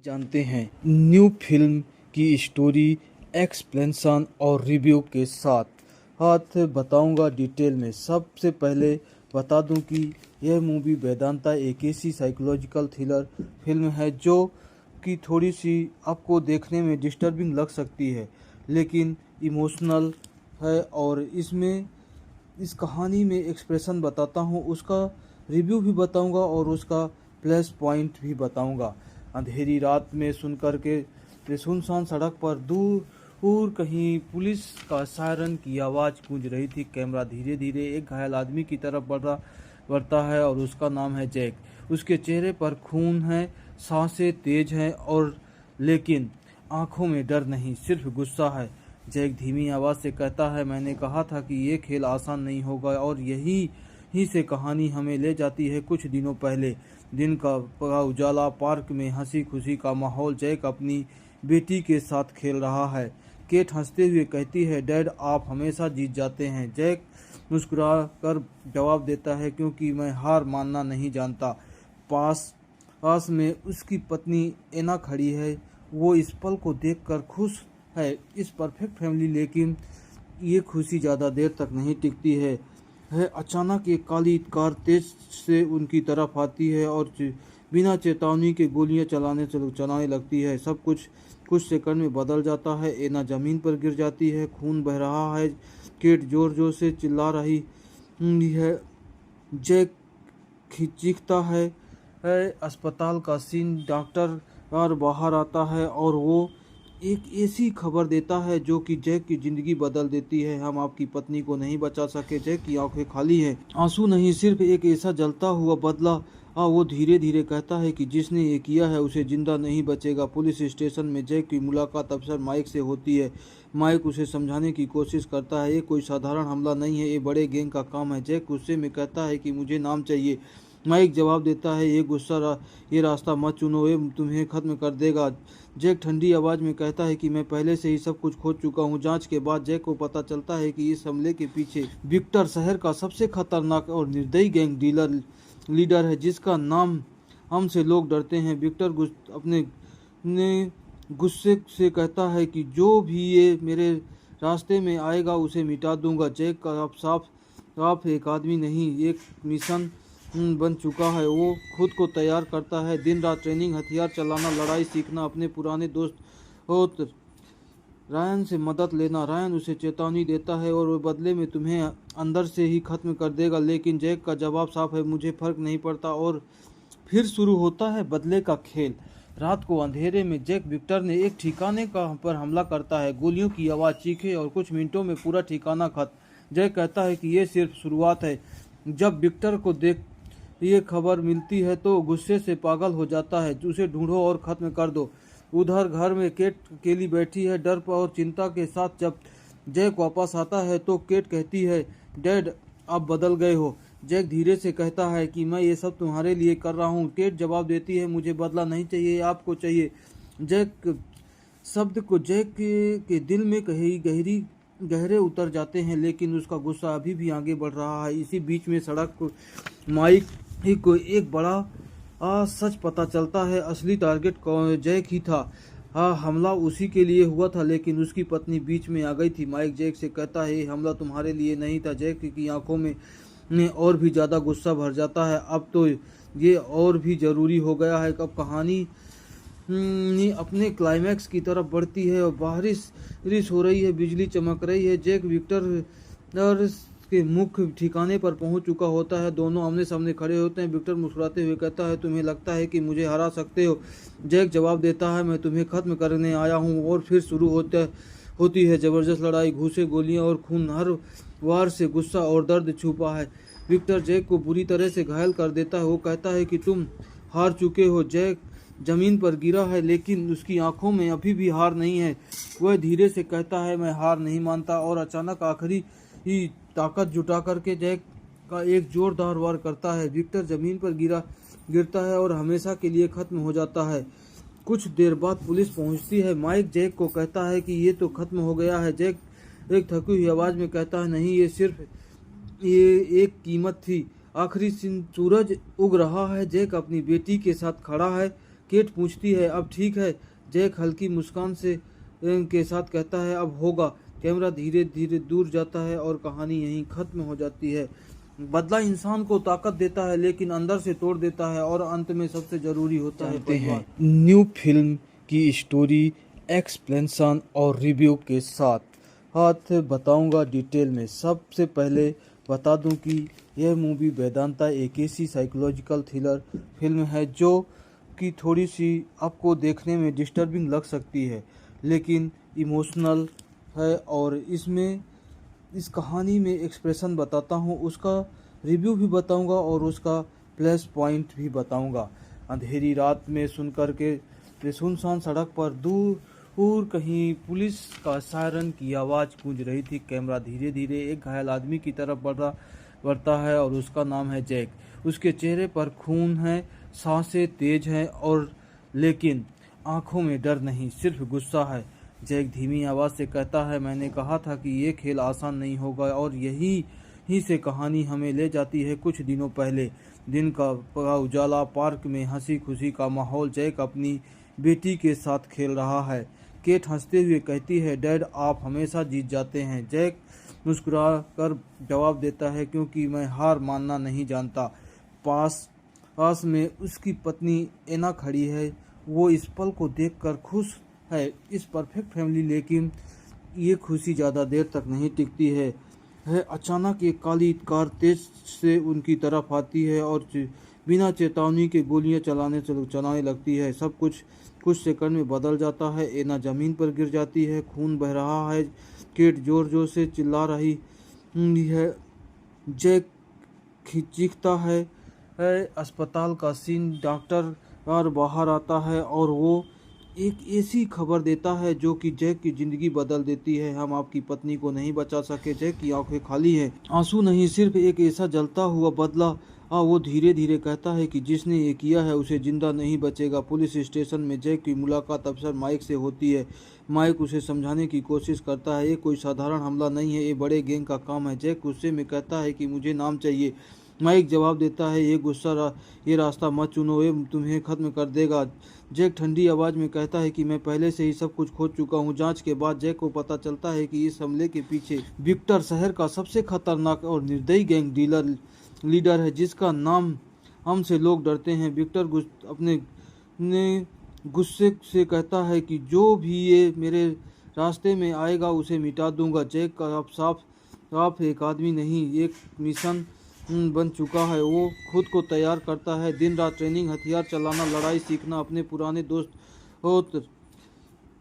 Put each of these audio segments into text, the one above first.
जानते हैं new film की स्टोरी, एक्सप्लेनेशन और रिव्यू के साथ बताऊंगा डिटेल में। सबसे पहले बता दूं कि यह मूवी वेदांता एक ऐसी साइकोलॉजिकल थ्रिलर फिल्म है जो कि थोड़ी सी आपको देखने में डिस्टर्बिंग लग सकती है, लेकिन इमोशनल है। और इस कहानी में एक्सप्रेशन बताता हूँ, उसका रिव्यू भी बताऊंगा और उसका प्लस पॉइंट भी बताऊंगा। अंधेरी रात में सुनकर के सुनसान सड़क पर दूर कहीं पुलिस का सायरन की आवाज़ गूंज रही थी। कैमरा धीरे धीरे एक घायल आदमी की तरफ बढ़ता है और उसका नाम है जैक। उसके चेहरे पर खून है, सांसें तेज हैं और लेकिन आंखों में डर नहीं, सिर्फ गुस्सा है। जैक धीमी आवाज़ से कहता है, मैंने कहा था कि ये खेल आसान नहीं होगा। और यही ही से कहानी हमें ले जाती है कुछ दिनों पहले। दिन का उजाला, पार्क में हंसी खुशी का माहौल। जैक अपनी बेटी के साथ खेल रहा है। केट हंसते हुए कहती है, डैड आप हमेशा जीत जाते हैं। जैक मुस्कुराकर जवाब देता है, क्योंकि मैं हार मानना नहीं जानता। पास पास में उसकी पत्नी एना खड़ी है। वो इस पल को देखकर खुश है, इस परफेक्ट फैमिली। लेकिन ये खुशी ज़्यादा देर तक नहीं टिकती है। अचानक एक काली कार तेज से उनकी तरफ आती है और बिना चेतावनी के गोलियां चलाने लगती है। सब कुछ सेकंड में बदल जाता है। एना जमीन पर गिर जाती है, खून बह रहा है। केट जोर जोर से चिल्ला रही है। जैक चीखता है। अस्पताल का सीन, डॉक्टर और बाहर आता है और वो एक ऐसी खबर देता है जो कि जैक की जिंदगी बदल देती है। हम आपकी पत्नी को नहीं बचा सके। जैक की आंखें खाली है, आंसू नहीं, सिर्फ एक ऐसा जलता हुआ बदला। वो धीरे धीरे कहता है कि जिसने ये किया है उसे जिंदा नहीं बचेगा। पुलिस स्टेशन में जैक की मुलाकात अफसर माइक से होती है। माइक उसे समझाने की कोशिश करता है, ये कोई साधारण हमला नहीं है, ये बड़े गैंग का काम है। जैक गुस्से में कहता है कि मुझे नाम चाहिए। माइक जवाब देता है, ये रास्ता मत चुनो, ये तुम्हें खत्म कर देगा। जैक ठंडी आवाज में कहता है कि मैं पहले से ही सब कुछ खोज चुका हूँ। जांच के बाद जैक को पता चलता है कि इस हमले के पीछे विक्टर शहर का सबसे खतरनाक और निर्दयी गैंग लीडर है, जिसका नाम हमसे लोग डरते हैं। विक्टर अपने गुस्से से कहता है कि जो भी ये मेरे रास्ते में आएगा उसे मिटा दूंगा। जैक का अब साफ एक आदमी नहीं, एक मिशन बन चुका है। वो खुद को तैयार करता है, दिन रात ट्रेनिंग, हथियार चलाना, लड़ाई सीखना, अपने पुराने दोस्त रायन से मदद लेना। रायन उसे चेतावनी देता है और वो बदले में तुम्हें अंदर से ही खत्म कर देगा। लेकिन जैक का जवाब साफ है, मुझे फर्क नहीं पड़ता। और फिर शुरू होता है बदले का खेल। रात को अंधेरे में जैक विक्टर ने एक ठिकाने पर हमला करता है। गोलियों की आवाज़, चीखे और कुछ मिनटों में पूरा ठिकाना खत्म। जैक कहता है कि ये सिर्फ शुरुआत है। जब विक्टर को ये खबर मिलती है तो गुस्से से पागल हो जाता है। उसे ढूंढो और खत्म कर दो। उधर घर में केट अकेली बैठी है, डर और चिंता के साथ। जब जैक वापस आता है तो केट कहती है, डैड आप बदल गए हो। जैक धीरे से कहता है कि मैं ये सब तुम्हारे लिए कर रहा हूँ। केट जवाब देती है, मुझे बदला नहीं चाहिए, आपको चाहिए। जैक शब्द को जैक के दिल में गहरे उतर जाते हैं, लेकिन उसका गुस्सा अभी भी आगे बढ़ रहा है। इसी बीच में सड़क को माइक को एक बड़ा सच पता चलता है। असली टारगेट जैक ही था। हमला उसी के लिए हुआ था, लेकिन उसकी पत्नी बीच में आ गई थी। माइक जैक से कहता है, हमला तुम्हारे लिए नहीं था। जैक की आंखों में और भी ज़्यादा गुस्सा भर जाता है। अब तो ये और भी ज़रूरी हो गया है। अब कहानी अपने क्लाइमैक्स की तरफ बढ़ती है और बारिश हो रही है, बिजली चमक रही है। जैक विक्टर के मुख्य ठिकाने पर पहुंच चुका होता है। दोनों आमने सामने खड़े होते हैं। विक्टर मुस्कुराते हुए कहता है, तुम्हें लगता है कि मुझे हरा सकते हो? जैक जवाब देता है, मैं तुम्हें खत्म करने आया हूं। और फिर शुरू होती है जबरदस्त लड़ाई, घूंसे, गोलियां और खून। हर वार से गुस्सा और दर्द छुपा है। विक्टर जैक को बुरी तरह से घायल कर देता है। वो कहता है कि तुम हार चुके हो। जैक जमीन पर गिरा है, लेकिन उसकी आंखों में अभी भी हार नहीं है। वह धीरे से कहता है, मैं हार नहीं मानता। और अचानक आखिरी ही ताकत जुटा करके जैक का एक जोरदार वार करता है। विक्टर जमीन पर गिरता है और हमेशा के लिए खत्म हो जाता है। कुछ देर बाद पुलिस पहुंचती है। माइक जैक को कहता है कि ये तो खत्म हो गया है। जैक एक थकी हुई आवाज में कहता है, नहीं, ये एक कीमत थी। आखिरी सूरज उग रहा है। जैक अपनी बेटी के साथ खड़ा है, केट पूछती है, अब ठीक है? जैक हल्की मुस्कान से के साथ कहता है, अब होगा। कैमरा धीरे धीरे दूर जाता है और कहानी यहीं खत्म हो जाती है। बदला इंसान को ताकत देता है लेकिन अंदर से तोड़ देता है, और अंत में सबसे जरूरी होता है परिवार। न्यू फिल्म की स्टोरी, एक्सप्लेनेशन और रिव्यू के साथ बताऊंगा डिटेल में। सबसे पहले बता दूं कि यह मूवी वेदांता एक ऐसी साइकोलॉजिकल थ्रिलर फिल्म है जो कि थोड़ी सी आपको देखने में डिस्टर्बिंग लग सकती है, लेकिन इमोशनल है। और इस कहानी में एक्सप्रेशन बताता हूँ, उसका रिव्यू भी बताऊंगा और उसका प्लस पॉइंट भी बताऊंगा। अंधेरी रात में सुनकर के सुनसान सड़क पर दूर कहीं पुलिस का सायरन की आवाज़ गूंज रही थी। कैमरा धीरे धीरे एक घायल आदमी की तरफ बढ़ता है और उसका नाम है जैक। उसके चेहरे पर खून है, सांसें तेज हैं, और लेकिन आंखों में डर नहीं, सिर्फ गुस्सा है। जैक धीमी आवाज से कहता है, मैंने कहा था कि ये खेल आसान नहीं होगा। और यही से कहानी हमें ले जाती है कुछ दिनों पहले। दिन का उजाला, पार्क में हंसी खुशी का माहौल। जैक अपनी बेटी के साथ खेल रहा है। केट हंसते हुए कहती है, डैड आप हमेशा जीत जाते हैं। जैक मुस्कुरा कर जवाब देता है, क्योंकि मैं हार मानना नहीं जानता। पास में उसकी पत्नी एना खड़ी है। वो इस पल को देखकर खुश है, इस परफेक्ट फैमिली। लेकिन ये खुशी ज़्यादा देर तक नहीं टिकती है। अचानक एक काली कार तेज से उनकी तरफ आती है और बिना चेतावनी के गोलियां चलाने लगती है। सब कुछ सेकंड में बदल जाता है। एना जमीन पर गिर जाती है, खून बह रहा है। केट जोर जोर से चिल्ला रही है। जैक चीखता है। अस्पताल का सीन, डॉक्टर बाहर आता है और वो एक ऐसी खबर देता है जो कि जैक की जिंदगी बदल देती है। हम आपकी पत्नी को नहीं बचा सके। जैक की आंखें खाली हैं, आंसू नहीं, सिर्फ एक ऐसा जलता हुआ बदला। वो धीरे धीरे कहता है कि जिसने ये किया है उसे जिंदा नहीं बचेगा। पुलिस स्टेशन में जैक की मुलाकात अफसर माइक से होती है। माइक उसे समझाने की कोशिश करता है, ये कोई साधारण हमला नहीं है, ये बड़े गैंग का काम है। जैक गुस्से में कहता है कि मुझे नाम चाहिए। माइक जवाब देता है, ये रास्ता मत चुनो, ये तुम्हें खत्म कर देगा। जैक ठंडी आवाज में कहता है कि मैं पहले से ही सब कुछ खोज चुका हूँ। जांच के बाद जैक को पता चलता है कि इस हमले के पीछे विक्टर शहर का सबसे खतरनाक और निर्दयी गैंग लीडर है, जिसका नाम हमसे लोग डरते हैं। विक्टर अपने गुस्से से कहता है कि जो भी ये मेरे रास्ते में आएगा उसे मिटा दूंगा। जैक का अब साफ एक आदमी नहीं, एक मिशन बन चुका है। वो खुद को तैयार करता है, दिन रात ट्रेनिंग, हथियार चलाना, लड़ाई सीखना, अपने पुराने दोस्त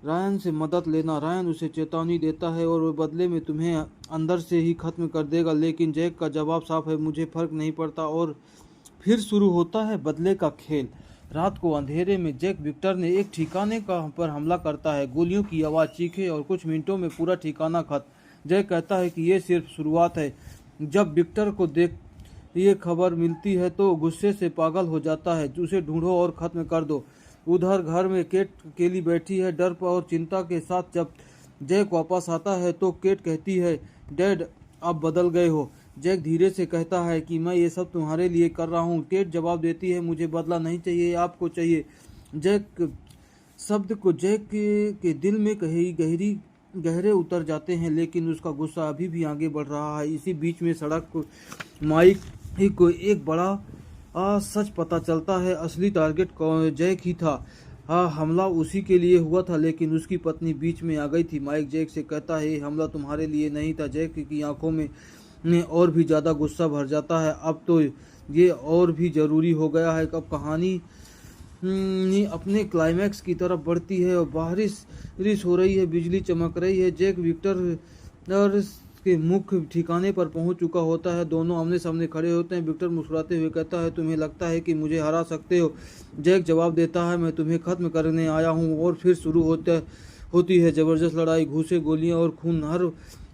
रायन से मदद लेना। रायन उसे चेतावनी देता है और वो बदले में तुम्हें अंदर से ही खत्म कर देगा। लेकिन जैक का जवाब साफ है, मुझे फर्क नहीं पड़ता। और फिर शुरू होता है बदले का खेल। रात को अंधेरे में जैक विक्टर ने एक ठिकाने पर हमला करता है। गोलियों की आवाज़, चीखे और कुछ मिनटों में पूरा ठिकाना खत्म। जैक कहता है कि ये सिर्फ शुरुआत है। जब विक्टर को ये खबर मिलती है तो गुस्से से पागल हो जाता है। उसे ढूंढो और ख़त्म कर दो। उधर घर में केट अकेली बैठी है, डर और चिंता के साथ। जब जैक वापस आता है तो केट कहती है, डैड आप बदल गए हो। जैक धीरे से कहता है कि मैं ये सब तुम्हारे लिए कर रहा हूँ। केट जवाब देती है, मुझे बदला नहीं चाहिए, आपको चाहिए। जैक शब्द को जैक के दिल में गहरे उतर जाते हैं, लेकिन उसका गुस्सा अभी भी आगे बढ़ रहा है। इसी बीच में सड़क को माइक को एक बड़ा सच पता चलता है। असली टारगेट जैक ही था। हमला उसी के लिए हुआ था, लेकिन उसकी पत्नी बीच में आ गई थी। माइक जैक से कहता है, हमला तुम्हारे लिए नहीं था। जैक की आंखों में और भी ज़्यादा गुस्सा भर जाता है। अब तो ये और भी ज़रूरी हो गया है। अब कहानी अपने क्लाइमैक्स की तरफ बढ़ती है और बारिश हो रही है, बिजली चमक रही है। जैक विक्टर के मुख्य ठिकाने पर पहुंच चुका होता है। दोनों आमने सामने खड़े होते हैं। विक्टर मुस्कुराते हुए कहता है, तुम्हें लगता है कि मुझे हरा सकते हो? जैक जवाब देता है, मैं तुम्हें खत्म करने आया हूं। और फिर शुरू होती है जबरदस्त लड़ाई, घूसे, गोलियां और खून। हर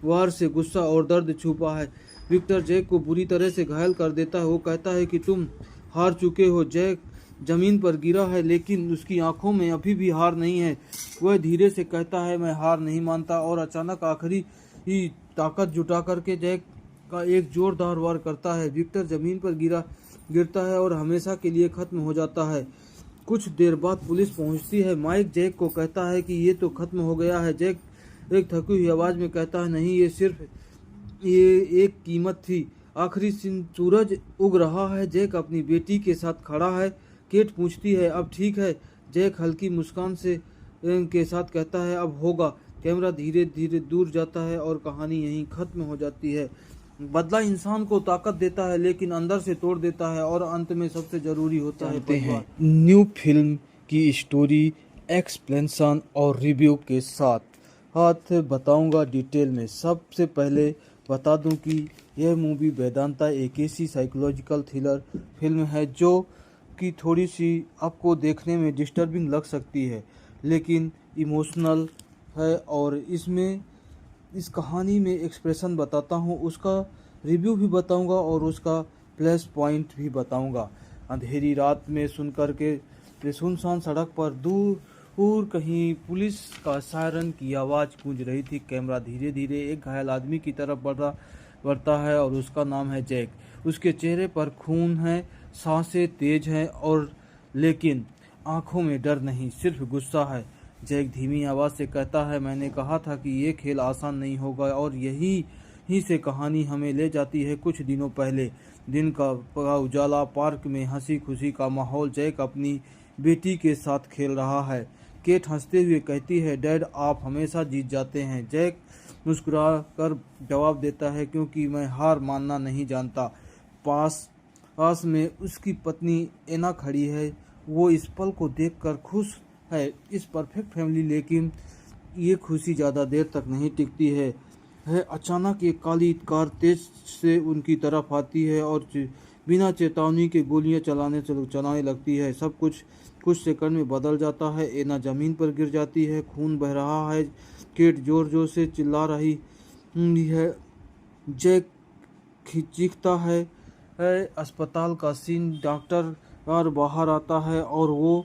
वार से गुस्सा और दर्द छुपा है। विक्टर जैक को बुरी तरह से घायल कर देता है। वो कहता है कि तुम हार चुके हो। जैक जमीन पर गिरा है, लेकिन उसकी आंखों में अभी भी हार नहीं है। वह धीरे से कहता है, मैं हार नहीं मानता। और अचानक आखिरी ही ताकत जुटा करके जैक का एक जोरदार वार करता है। विक्टर जमीन पर गिरता है और हमेशा के लिए खत्म हो जाता है। कुछ देर बाद पुलिस पहुंचती है। माइक जैक को कहता है कि ये तो खत्म हो गया है। जैक एक थकी हुई आवाज में कहता है, नहीं, ये एक कीमत थी। आखिरी सूरज उग रहा है। जैक अपनी बेटी के साथ खड़ा है। केट पूछती है, अब ठीक है? जैक हल्की मुस्कान से के साथ कहता है, अब होगा। कैमरा धीरे धीरे दूर जाता है और कहानी यहीं खत्म हो जाती है। बदला इंसान को ताकत देता है लेकिन अंदर से तोड़ देता है, और अंत में सबसे जरूरी होता है परिवार। न्यू फिल्म की स्टोरी, एक्सप्लेनेशन और रिव्यू के साथ बताऊंगा डिटेल में। सबसे पहले बता दूं कि यह मूवी वेदांता एक ऐसी साइकोलॉजिकल थ्रिलर फिल्म है जो कि थोड़ी सी आपको देखने में डिस्टर्बिंग लग सकती है, लेकिन इमोशनल है। और इस कहानी में एक्सप्रेशन बताता हूँ, उसका रिव्यू भी बताऊंगा और उसका प्लस पॉइंट भी बताऊंगा। अंधेरी रात में सुनकर के सुनसान सड़क पर दूर कहीं पुलिस का सायरन की आवाज़ गूंज रही थी। कैमरा धीरे धीरे एक घायल आदमी की तरफ बढ़ता है और उसका नाम है जैक। उसके चेहरे पर खून है, सांसें तेज हैं, और लेकिन आंखों में डर नहीं, सिर्फ गुस्सा है। जैक धीमी आवाज से कहता है, मैंने कहा था कि ये खेल आसान नहीं होगा। और यही से कहानी हमें ले जाती है कुछ दिनों पहले। दिन का उजाला, पार्क में हंसी खुशी का माहौल। जैक अपनी बेटी के साथ खेल रहा है। केट हंसते हुए कहती है, डैड आप हमेशा जीत जाते हैं। जैक मुस्कुराकर जवाब देता है, क्योंकि मैं हार मानना नहीं जानता। पास में उसकी पत्नी एना खड़ी है। वो इस पल को देखकर खुश है, इस परफेक्ट फैमिली। लेकिन ये खुशी ज़्यादा देर तक नहीं टिकती है। अचानक एक काली कार तेज से उनकी तरफ आती है और बिना चेतावनी के गोलियां चलाने लगती है। सब कुछ सेकंड में बदल जाता है। एना जमीन पर गिर जाती है, खून बह रहा है। केट जोर जोर से चिल्ला रही है। जैक चीखता है। अस्पताल का सीन, डॉक्टर बाहर आता है और वो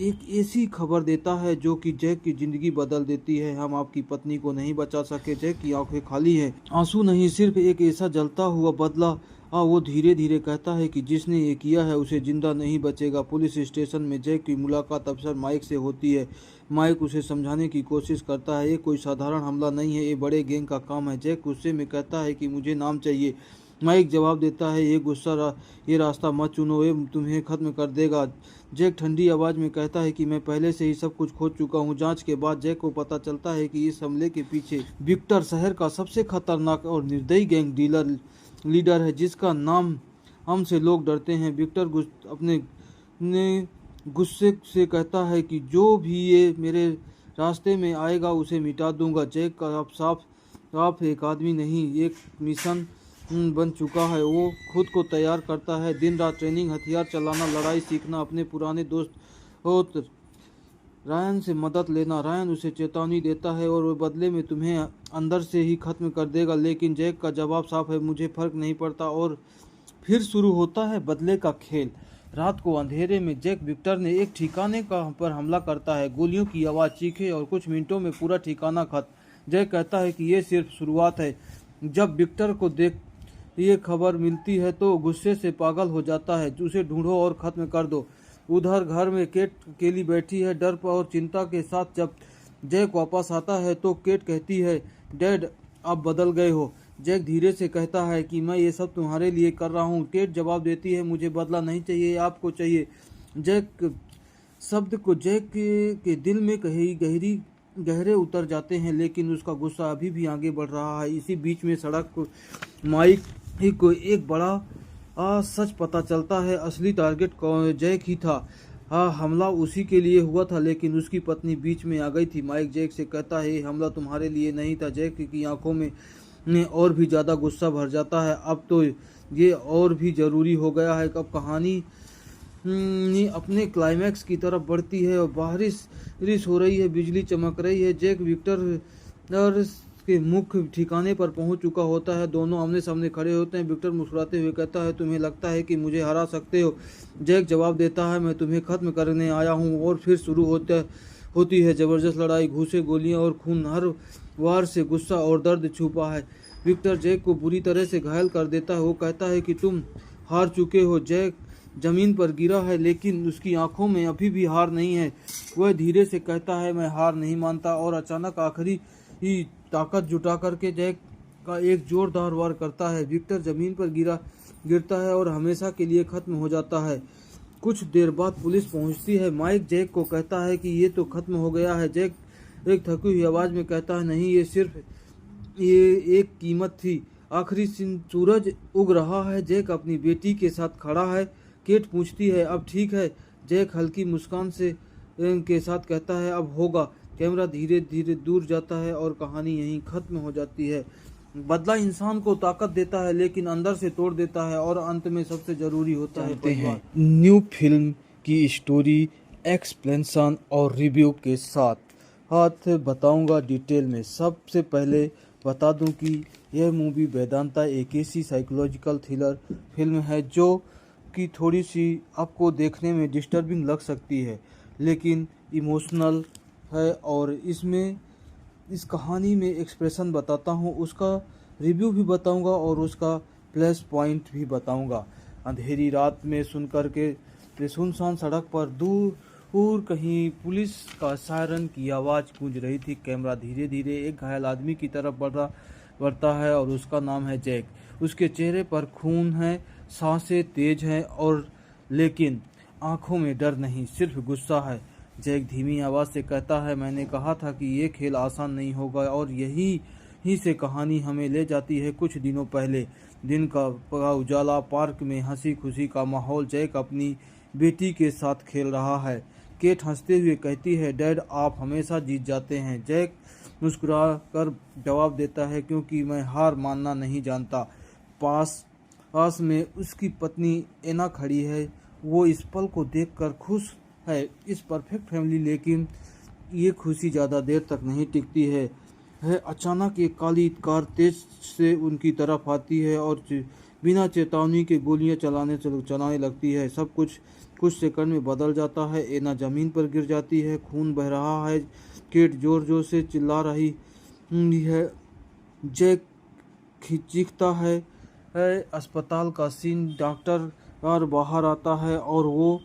एक ऐसी खबर देता है जो कि जैक की जिंदगी बदल देती है। हम आपकी पत्नी को नहीं बचा सके। जैक की आंखें खाली है, आंसू नहीं, सिर्फ एक ऐसा जलता हुआ बदला। वो धीरे धीरे कहता है कि जिसने ये किया है उसे जिंदा नहीं बचेगा। पुलिस स्टेशन में जैक की मुलाकात अफसर माइक से होती है। माइक उसे समझाने की कोशिश करता है, ये कोई साधारण हमला नहीं है, ये बड़े गैंग का काम है। जैक गुस्से में कहता है कि मुझे नाम चाहिए। माइक जवाब देता है, ये रास्ता मत चुनो, ये तुम्हें खत्म कर देगा। जैक ठंडी आवाज में कहता है कि मैं पहले से ही सब कुछ खोज चुका हूँ। जांच के बाद जैक को पता चलता है कि इस हमले के पीछे विक्टर शहर का सबसे खतरनाक और निर्दयी गैंग लीडर है, जिसका नाम हमसे लोग डरते हैं। विक्टर अपने गुस्से से कहता है कि जो भी ये मेरे रास्ते में आएगा उसे मिटा दूंगा। जैक का अब साफ एक आदमी नहीं, एक मिशन बन चुका है। वो खुद को तैयार करता है, दिन रात ट्रेनिंग, हथियार चलाना, लड़ाई सीखना, अपने पुराने दोस्त रायन से मदद लेना। रायन उसे चेतावनी देता है और वो बदले में तुम्हें अंदर से ही खत्म कर देगा। लेकिन जैक का जवाब साफ है, मुझे फर्क नहीं पड़ता। और फिर शुरू होता है बदले का खेल। रात को अंधेरे में जैक विक्टर ने एक ठिकाने पर हमला करता है। गोलियों की आवाज़, चीखें, और कुछ मिनटों में पूरा ठिकाना खत्म। जैक कहता है कि ये सिर्फ शुरुआत है। जब विक्टर को ये खबर मिलती है तो गुस्से से पागल हो जाता है। उसे ढूंढो और खत्म कर दो। उधर घर में केट अकेली बैठी है, डर और चिंता के साथ। जब जैक वापस आता है तो केट कहती है, डैड आप बदल गए हो। जैक धीरे से कहता है कि मैं ये सब तुम्हारे लिए कर रहा हूँ। केट जवाब देती है, मुझे बदला नहीं चाहिए, आपको चाहिए। जैक शब्द को जैक के दिल में गहरे उतर जाते हैं, लेकिन उसका गुस्सा अभी भी आगे बढ़ रहा है। इसी बीच में सड़क को माइक को एक बड़ा सच पता चलता है। असली टारगेट जैक ही था। हमला उसी के लिए हुआ था, लेकिन उसकी पत्नी बीच में आ गई थी। माइक जैक से कहता है, हमला तुम्हारे लिए नहीं था। जैक की आंखों में और भी ज़्यादा गुस्सा भर जाता है। अब तो ये और भी ज़रूरी हो गया है। अब कहानी अपने क्लाइमैक्स की तरफ बढ़ती है और बारिश हो रही है, बिजली चमक रही है। जैक विक्टर के मुख्य ठिकाने पर पहुंच चुका होता है। दोनों आमने सामने खड़े होते हैं। विक्टर मुस्कुराते हुए कहता है, तुम्हें लगता है कि मुझे हरा सकते हो? जैक जवाब देता है, मैं तुम्हें खत्म करने आया हूं। और फिर शुरू होती है जबरदस्त लड़ाई, घूसे, गोलियां और खून। हर वार से गुस्सा और दर्द छुपा है। विक्टर जैक को बुरी तरह से घायल कर देता है। वो कहता है कि तुम हार चुके हो। जैक जमीन पर गिरा है, लेकिन उसकी आंखों में अभी भी हार नहीं है। वह धीरे से कहता है, मैं हार नहीं मानता। और अचानक आखिरी ही ताकत जुटा करके जैक का एक जोरदार वार करता है। विक्टर जमीन पर गिरता है और हमेशा के लिए खत्म हो जाता है। कुछ देर बाद पुलिस पहुंचती है। माइक जैक को कहता है कि ये तो खत्म हो गया है। जैक एक थकी हुई आवाज में कहता है, नहीं, ये एक कीमत थी। आखिरी सूरज उग रहा है। जैक अपनी बेटी के साथ खड़ा है। केट पूछती है, अब ठीक है? जैक हल्की मुस्कान के साथ कहता है, अब होगा। कैमरा धीरे धीरे दूर जाता है और कहानी यहीं खत्म हो जाती है। बदला इंसान को ताकत देता है, लेकिन अंदर से तोड़ देता है, और अंत में सबसे जरूरी होता है परिवार। न्यू फिल्म की स्टोरी, एक्सप्लेनेशन और रिव्यू के साथ बताऊंगा डिटेल में। सबसे पहले बता दूं कि यह मूवी वेदांता एक ऐसी साइकोलॉजिकल थ्रिलर फिल्म है जो कि थोड़ी सी आपको देखने में डिस्टर्बिंग लग सकती है, लेकिन इमोशनल है। और इस कहानी में एक्सप्रेशन बताता हूँ, उसका रिव्यू भी बताऊंगा और उसका प्लस पॉइंट भी बताऊंगा। अंधेरी रात में सुनकर के सुनसान सड़क पर दूर कहीं पुलिस का सायरन की आवाज़ गूंज रही थी। कैमरा धीरे धीरे एक घायल आदमी की तरफ बढ़ता है और उसका नाम है जैक। उसके चेहरे पर खून है, सांसें तेज हैं, और लेकिन आंखों में डर नहीं, सिर्फ गुस्सा है। जैक धीमी आवाज से कहता है, मैंने कहा था कि ये खेल आसान नहीं होगा। और यही से कहानी हमें ले जाती है कुछ दिनों पहले। दिन का उजाला, पार्क में हंसी खुशी का माहौल। जैक अपनी बेटी के साथ खेल रहा है। केट हंसते हुए कहती है, डैड आप हमेशा जीत जाते हैं। जैक मुस्कुरा कर जवाब देता है, क्योंकि मैं हार मानना नहीं जानता। पास में उसकी पत्नी एना खड़ी है। वो इस पल को देखकर खुश है, इस परफेक्ट फैमिली। लेकिन ये खुशी ज़्यादा देर तक नहीं टिकती है। अचानक एक काली कार तेज से उनकी तरफ आती है और बिना चेतावनी के गोलियां चलाने लगती है। सब कुछ सेकंड में बदल जाता है। एना जमीन पर गिर जाती है, खून बह रहा है। केट जोर जोर से चिल्ला रही है। जैक चीखता है। अस्पताल का सीन, डॉक्टर बाहर आता है और वो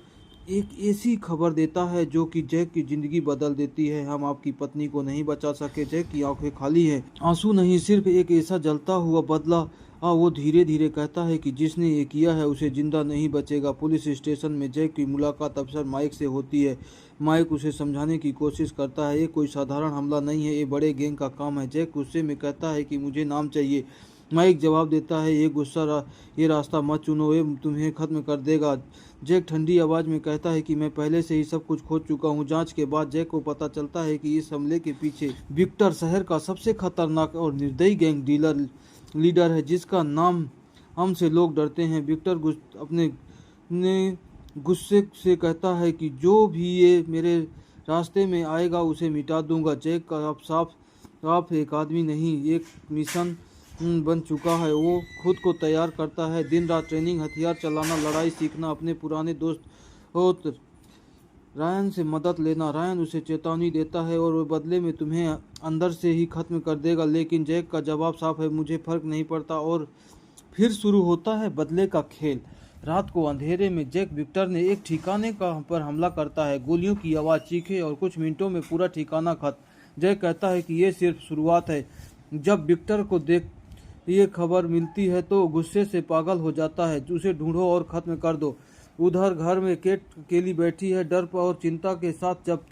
एक ऐसी खबर देता है जो कि जैक की जिंदगी बदल देती है। हम आपकी पत्नी को नहीं बचा सके। जैक की आंखें खाली है, आंसू नहीं, सिर्फ एक ऐसा जलता हुआ बदला। वो धीरे धीरे कहता है कि जिसने ये किया है उसे जिंदा नहीं बचेगा। पुलिस स्टेशन में जैक की मुलाकात अफसर माइक से होती है। माइक उसे समझाने की कोशिश करता है, ये कोई साधारण हमला नहीं है, ये बड़े गैंग का काम है। जैक गुस्से में कहता है कि मुझे नाम चाहिए। माइक जवाब देता है, ये रास्ता मत चुनो, ये तुम्हें खत्म कर देगा। जैक ठंडी आवाज में कहता है कि मैं पहले से ही सब कुछ खोज चुका हूँ। जांच के बाद जैक को पता चलता है कि इस हमले के पीछे विक्टर शहर का सबसे खतरनाक और निर्दयी गैंग लीडर है, जिसका नाम हमसे लोग डरते हैं। विक्टर अपने गुस्से से कहता है कि जो भी ये मेरे रास्ते में आएगा उसे मिटा दूंगा। जैक का अब साफ एक आदमी नहीं, एक मिशन बन चुका है। वो खुद को तैयार करता है, दिन रात ट्रेनिंग, हथियार चलाना, लड़ाई सीखना, अपने पुराने दोस्त रायन से मदद लेना। रायन उसे चेतावनी देता है और वो बदले में तुम्हें अंदर से ही खत्म कर देगा। लेकिन जैक का जवाब साफ है, मुझे फर्क नहीं पड़ता। और फिर शुरू होता है बदले का खेल। रात को अंधेरे में जैक विक्टर ने एक ठिकाने पर हमला करता है। गोलियों की आवाज़, चीखे और कुछ मिनटों में पूरा ठिकाना खत्म। जैक कहता है कि ये सिर्फ शुरुआत है। जब विक्टर को ये खबर मिलती है तो गुस्से से पागल हो जाता है। उसे ढूंढो और ख़त्म कर दो। उधर घर में केट अकेली बैठी है, डर और चिंता के साथ। जब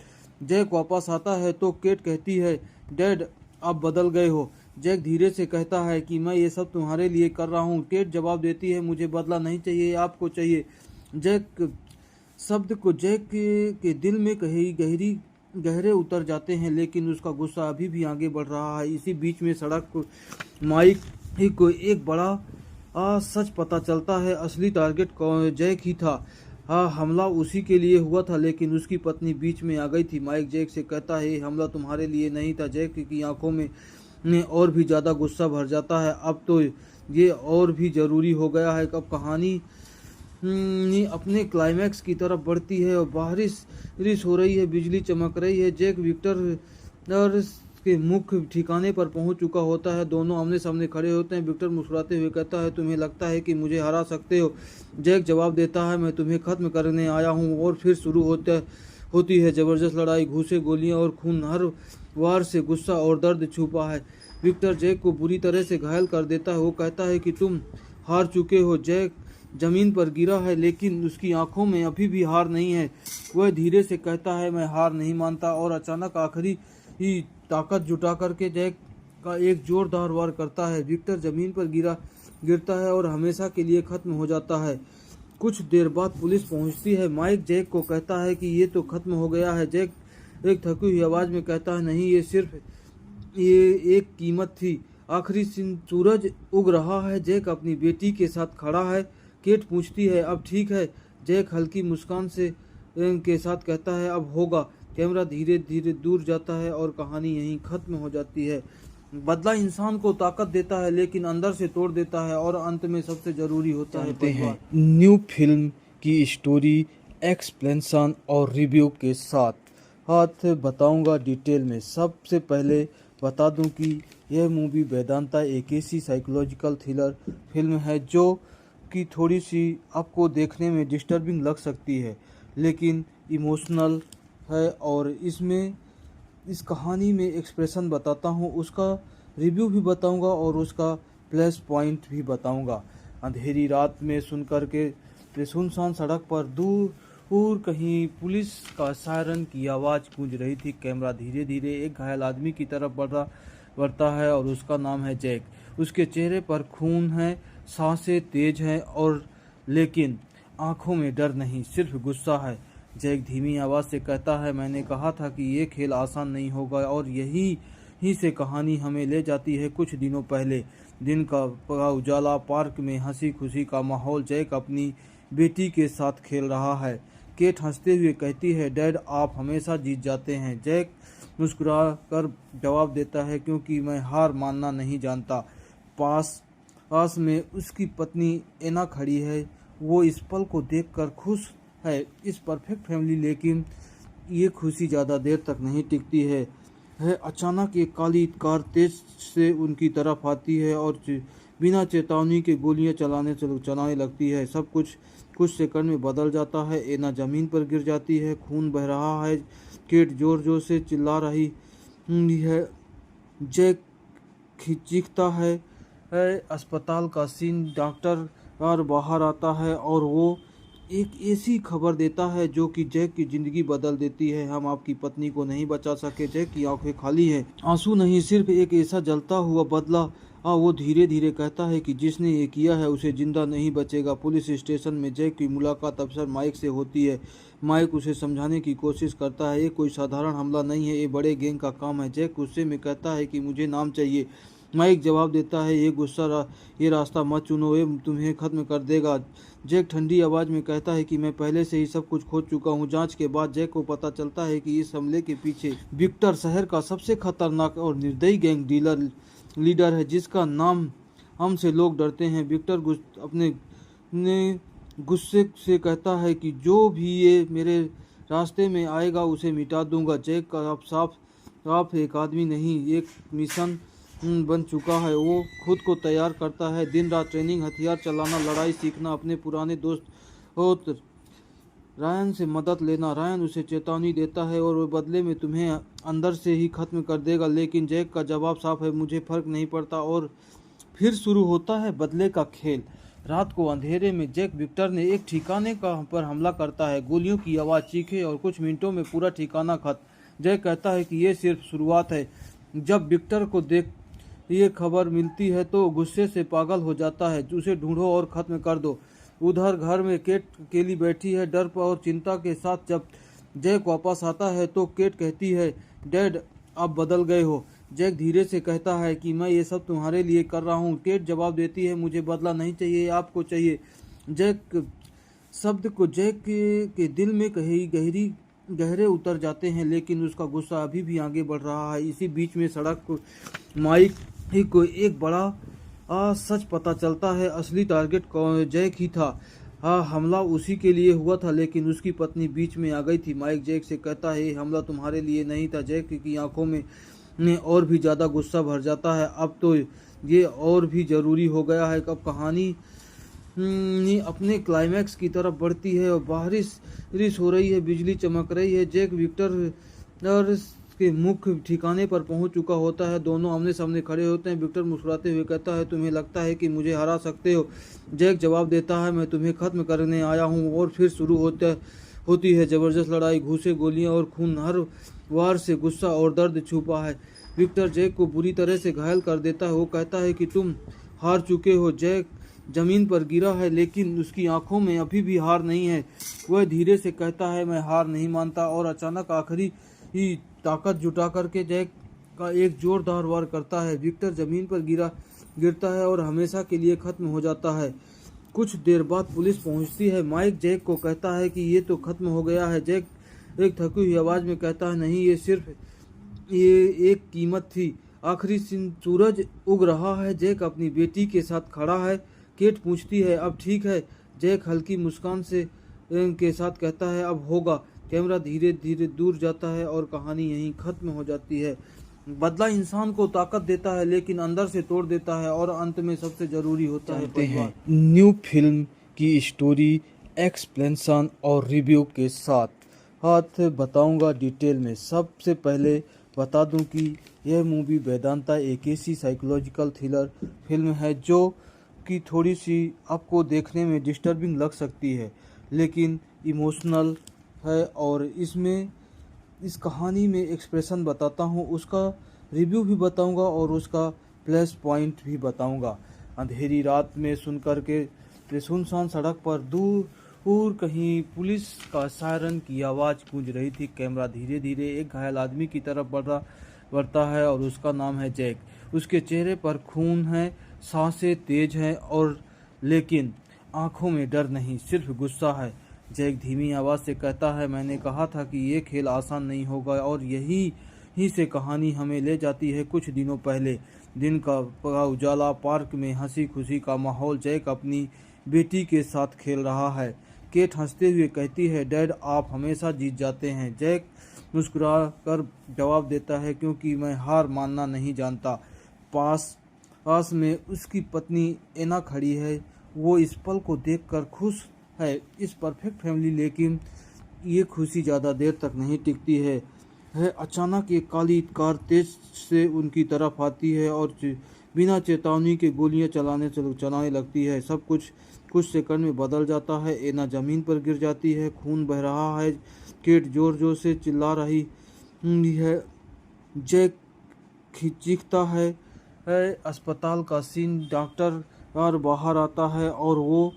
जैक वापस आता है तो केट कहती है, डैड आप बदल गए हो। जैक धीरे से कहता है कि मैं ये सब तुम्हारे लिए कर रहा हूँ। केट जवाब देती है, मुझे बदला नहीं चाहिए, आपको चाहिए। जैक शब्द को जैक के दिल में गहरे उतर जाते हैं, लेकिन उसका गुस्सा अभी भी आगे बढ़ रहा है। इसी बीच में सड़क को माइक को एक बड़ा सच पता चलता है। असली टारगेट जैक ही था। हमला उसी के लिए हुआ था, लेकिन उसकी पत्नी बीच में आ गई थी। माइक जैक से कहता है, हमला तुम्हारे लिए नहीं था। जैक की आंखों में और भी ज़्यादा गुस्सा भर जाता है। अब तो ये और भी ज़रूरी हो गया है। अब कहानी अपने क्लाइमैक्स की तरफ बढ़ती है और बारिश हो रही है, बिजली चमक रही है। जैक विक्टर के मुख्य ठिकाने पर पहुंच चुका होता है। दोनों आमने सामने खड़े होते हैं। विक्टर मुस्कुराते हुए कहता है, तुम्हें लगता है कि मुझे हरा सकते हो? जैक जवाब देता है, मैं तुम्हें खत्म करने आया हूँ। और फिर शुरू होती है जबरदस्त लड़ाई। घूंसे, गोलियां और खून, हर वार से गुस्सा और दर्द छुपा है। विक्टर जैक को बुरी तरह से घायल कर देता है। वो कहता है कि तुम हार चुके हो। जैक जमीन पर गिरा है, लेकिन उसकी आंखों में अभी भी हार नहीं है। वह धीरे से कहता है, मैं हार नहीं मानता। और अचानक आखिरी ही ताकत जुटा करके जैक का एक जोरदार वार करता है। विक्टर जमीन पर गिरता है और हमेशा के लिए खत्म हो जाता है। कुछ देर बाद पुलिस पहुंचती है। माइक जैक को कहता है कि ये तो खत्म हो गया है। जैक एक थकी हुई आवाज में कहता है, नहीं, ये एक कीमत थी। आखिरी सूरज उग रहा है। जैक अपनी बेटी के साथ खड़ा है। केट पूछती है, अब ठीक है? जैक हल्की मुस्कान के साथ कहता है, अब होगा। कैमरा धीरे धीरे दूर जाता है और कहानी यहीं खत्म हो जाती है। बदला इंसान को ताकत देता है, लेकिन अंदर से तोड़ देता है। और अंत में सबसे जरूरी होता है परिवार। न्यू फिल्म की स्टोरी, एक्सप्लेनेशन और रिव्यू के साथ बताऊंगा डिटेल में। सबसे पहले बता दूं कि यह मूवी वेदांता एक ऐसी साइकोलॉजिकल थ्रिलर फिल्म है जो कि थोड़ी सी आपको देखने में डिस्टर्बिंग लग सकती है, लेकिन इमोशनल है। और इस कहानी में एक्सप्रेशन बताता हूँ, उसका रिव्यू भी बताऊंगा और उसका प्लस पॉइंट भी बताऊंगा। अंधेरी रात में सुनसान सड़क पर दूर कहीं पुलिस का सायरन की आवाज़ गूंज रही थी। कैमरा धीरे धीरे एक घायल आदमी की तरफ बढ़ता है और उसका नाम है जैक। उसके चेहरे पर खून है, सांसें तेज हैं, और लेकिन आंखों में डर नहीं, सिर्फ गुस्सा है। जैक धीमी आवाज से कहता है, मैंने कहा था कि ये खेल आसान नहीं होगा। और यही से कहानी हमें ले जाती है कुछ दिनों पहले। दिन का उजाला, पार्क में हंसी खुशी का माहौल। जैक अपनी बेटी के साथ खेल रहा है। केट हंसते हुए कहती है, डैड आप हमेशा जीत जाते हैं। जैक मुस्कुरा कर जवाब देता है, क्योंकि मैं हार मानना नहीं जानता। पास में उसकी पत्नी एना खड़ी है। वो इस पल को देखकर खुश है, इस परफेक्ट फैमिली। लेकिन ये खुशी ज़्यादा देर तक नहीं टिकती है। अचानक एक काली कार तेज से उनकी तरफ आती है और बिना चेतावनी के गोलियां चलाने लगती है। सब कुछ सेकंड में बदल जाता है। एना जमीन पर गिर जाती है, खून बह रहा है। केट जोर जोर से चिल्ला रही है। जैक चीखता है। अस्पताल का सीन, डॉक्टर बाहर आता है और वो एक ऐसी खबर देता है जो कि जैक की जिंदगी बदल देती है। हम आपकी पत्नी को नहीं बचा सके। जैक की आंखें खाली हैं, आंसू नहीं, सिर्फ एक ऐसा जलता हुआ बदला। वो धीरे धीरे कहता है कि जिसने ये किया है उसे जिंदा नहीं बचेगा। पुलिस स्टेशन में जैक की मुलाकात अफसर माइक से होती है। माइक उसे समझाने की कोशिश करता है, ये कोई साधारण हमला नहीं है, ये बड़े गैंग का काम है। जैक गुस्से में कहता है कि मुझे नाम चाहिए। माइक जवाब देता है, ये रास्ता मत चुनो, ये तुम्हें खत्म कर देगा। जैक ठंडी आवाज में कहता है कि मैं पहले से ही सब कुछ खोज चुका हूँ। जांच के बाद जैक को पता चलता है कि इस हमले के पीछे विक्टर शहर का सबसे खतरनाक और निर्दयी गैंग लीडर है, जिसका नाम हमसे लोग डरते हैं। विक्टर अपने गुस्से से कहता है कि जो भी ये मेरे रास्ते में आएगा उसे मिटा दूंगा। जैक का अब साफ एक आदमी नहीं, एक मिशन बन चुका है। वो खुद को तैयार करता है, दिन रात ट्रेनिंग, हथियार चलाना, लड़ाई सीखना, अपने पुराने दोस्त रायन से मदद लेना। रायन उसे चेतावनी देता है और वो बदले में तुम्हें अंदर से ही खत्म कर देगा। लेकिन जैक का जवाब साफ है, मुझे फर्क नहीं पड़ता। और फिर शुरू होता है बदले का खेल। रात को अंधेरे में जैक विक्टर ने एक ठिकाने पर हमला करता है। गोलियों की आवाज़, चीखें और कुछ मिनटों में पूरा ठिकाना खत्म। जैक कहता है कि ये सिर्फ शुरुआत है। जब विक्टर को ये खबर मिलती है तो गुस्से से पागल हो जाता है। उसे ढूंढो और खत्म कर दो। उधर घर में केट अकेली बैठी है, डर और चिंता के साथ। जब जैक वापस आता है तो केट कहती है, डैड आप बदल गए हो। जैक धीरे से कहता है कि मैं ये सब तुम्हारे लिए कर रहा हूँ। केट जवाब देती है, मुझे बदला नहीं चाहिए, आपको चाहिए। जैक शब्द को जैक के दिल में गहरे उतर जाते हैं, लेकिन उसका गुस्सा अभी भी आगे बढ़ रहा है। इसी बीच में सड़क माइक को एक बड़ा सच पता चलता है। असली टारगेट जैक ही था। हमला उसी के लिए हुआ था, लेकिन उसकी पत्नी बीच में आ गई थी। माइक जैक से कहता है, हमला तुम्हारे लिए नहीं था। जैक की आंखों में में और भी ज़्यादा गुस्सा भर जाता है। अब तो ये और भी ज़रूरी हो गया है। अब कहानी अपने क्लाइमैक्स की तरफ बढ़ती है और बारिश रिश हो रही है, बिजली चमक रही है। जैक विक्टर और के मुख्य ठिकाने पर पहुंच चुका होता है। दोनों आमने सामने खड़े होते हैं। विक्टर मुस्कुराते हुए कहता है, तुम्हें लगता है कि मुझे हरा सकते हो? जैक जवाब देता है, मैं तुम्हें खत्म करने आया हूँ। और फिर शुरू होती है जबरदस्त लड़ाई। घूंसे, गोलियां और खून, हर वार से गुस्सा और दर्द छुपा है। विक्टर जैक को बुरी तरह से घायल कर देता है। वो कहता है कि तुम हार चुके हो। जैक जमीन पर गिरा है, लेकिन उसकी आंखों में अभी भी हार नहीं है। वह धीरे से कहता है, मैं हार नहीं मानता। और अचानक आखिरी ही ताकत जुटा करके जैक का एक जोरदार वार करता है। विक्टर जमीन पर गिरता है और हमेशा के लिए खत्म हो जाता है। कुछ देर बाद पुलिस पहुंचती है। माइक जैक को कहता है कि ये तो खत्म हो गया है। जैक एक थकी हुई आवाज में कहता है, नहीं, ये एक कीमत थी। आखिरी सूरज उग रहा है। जैक अपनी बेटी के साथ खड़ा है। केट पूछती है, अब ठीक है? जैक हल्की मुस्कान के साथ कहता है, अब होगा। कैमरा धीरे धीरे दूर जाता है और कहानी यहीं खत्म हो जाती है। बदला इंसान को ताकत देता है, लेकिन अंदर से तोड़ देता है। और अंत में सबसे जरूरी होता है परिवार। न्यू फिल्म की स्टोरी, एक्सप्लेनेशन और रिव्यू के साथ बताऊंगा डिटेल में। सबसे पहले बता दूं कि यह मूवी वेदांता एक ऐसी साइकोलॉजिकल थ्रिलर फिल्म है जो कि थोड़ी सी आपको देखने में डिस्टर्बिंग लग सकती है, लेकिन इमोशनल है। और इस कहानी में एक्सप्रेशन बताता हूँ, उसका रिव्यू भी बताऊंगा और उसका प्लस पॉइंट भी बताऊंगा। अंधेरी रात में सुनकर के सुनसान सड़क पर दूर कहीं पुलिस का सायरन की आवाज़ गूंज रही थी। कैमरा धीरे धीरे एक घायल आदमी की तरफ बढ़ता है और उसका नाम है जैक। उसके चेहरे पर खून है, सांसें तेज हैं और लेकिन आंखों में डर नहीं, सिर्फ गुस्सा है। जैक धीमी आवाज से कहता है, मैंने कहा था कि ये खेल आसान नहीं होगा। और यही से कहानी हमें ले जाती है कुछ दिनों पहले। दिन का उजाला, पार्क में हंसी खुशी का माहौल। जैक अपनी बेटी के साथ खेल रहा है। केट हंसते हुए कहती है, डैड आप हमेशा जीत जाते हैं। जैक मुस्कुरा कर जवाब देता है, क्योंकि मैं हार मानना नहीं जानता। पास में उसकी पत्नी एना खड़ी है। वो इस पल को देखकर खुश है, इस परफेक्ट फैमिली। लेकिन ये खुशी ज़्यादा देर तक नहीं टिकती है। अचानक एक काली कार तेज से उनकी तरफ आती है और बिना चेतावनी के गोलियां चलाने लगती है। सब कुछ सेकंड में बदल जाता है। एना जमीन पर गिर जाती है, खून बह रहा है। केट जोर जोर से चिल्ला रही है। जैक चीखता है। अस्पताल का सीन, डॉक्टर और बाहर आता है और वो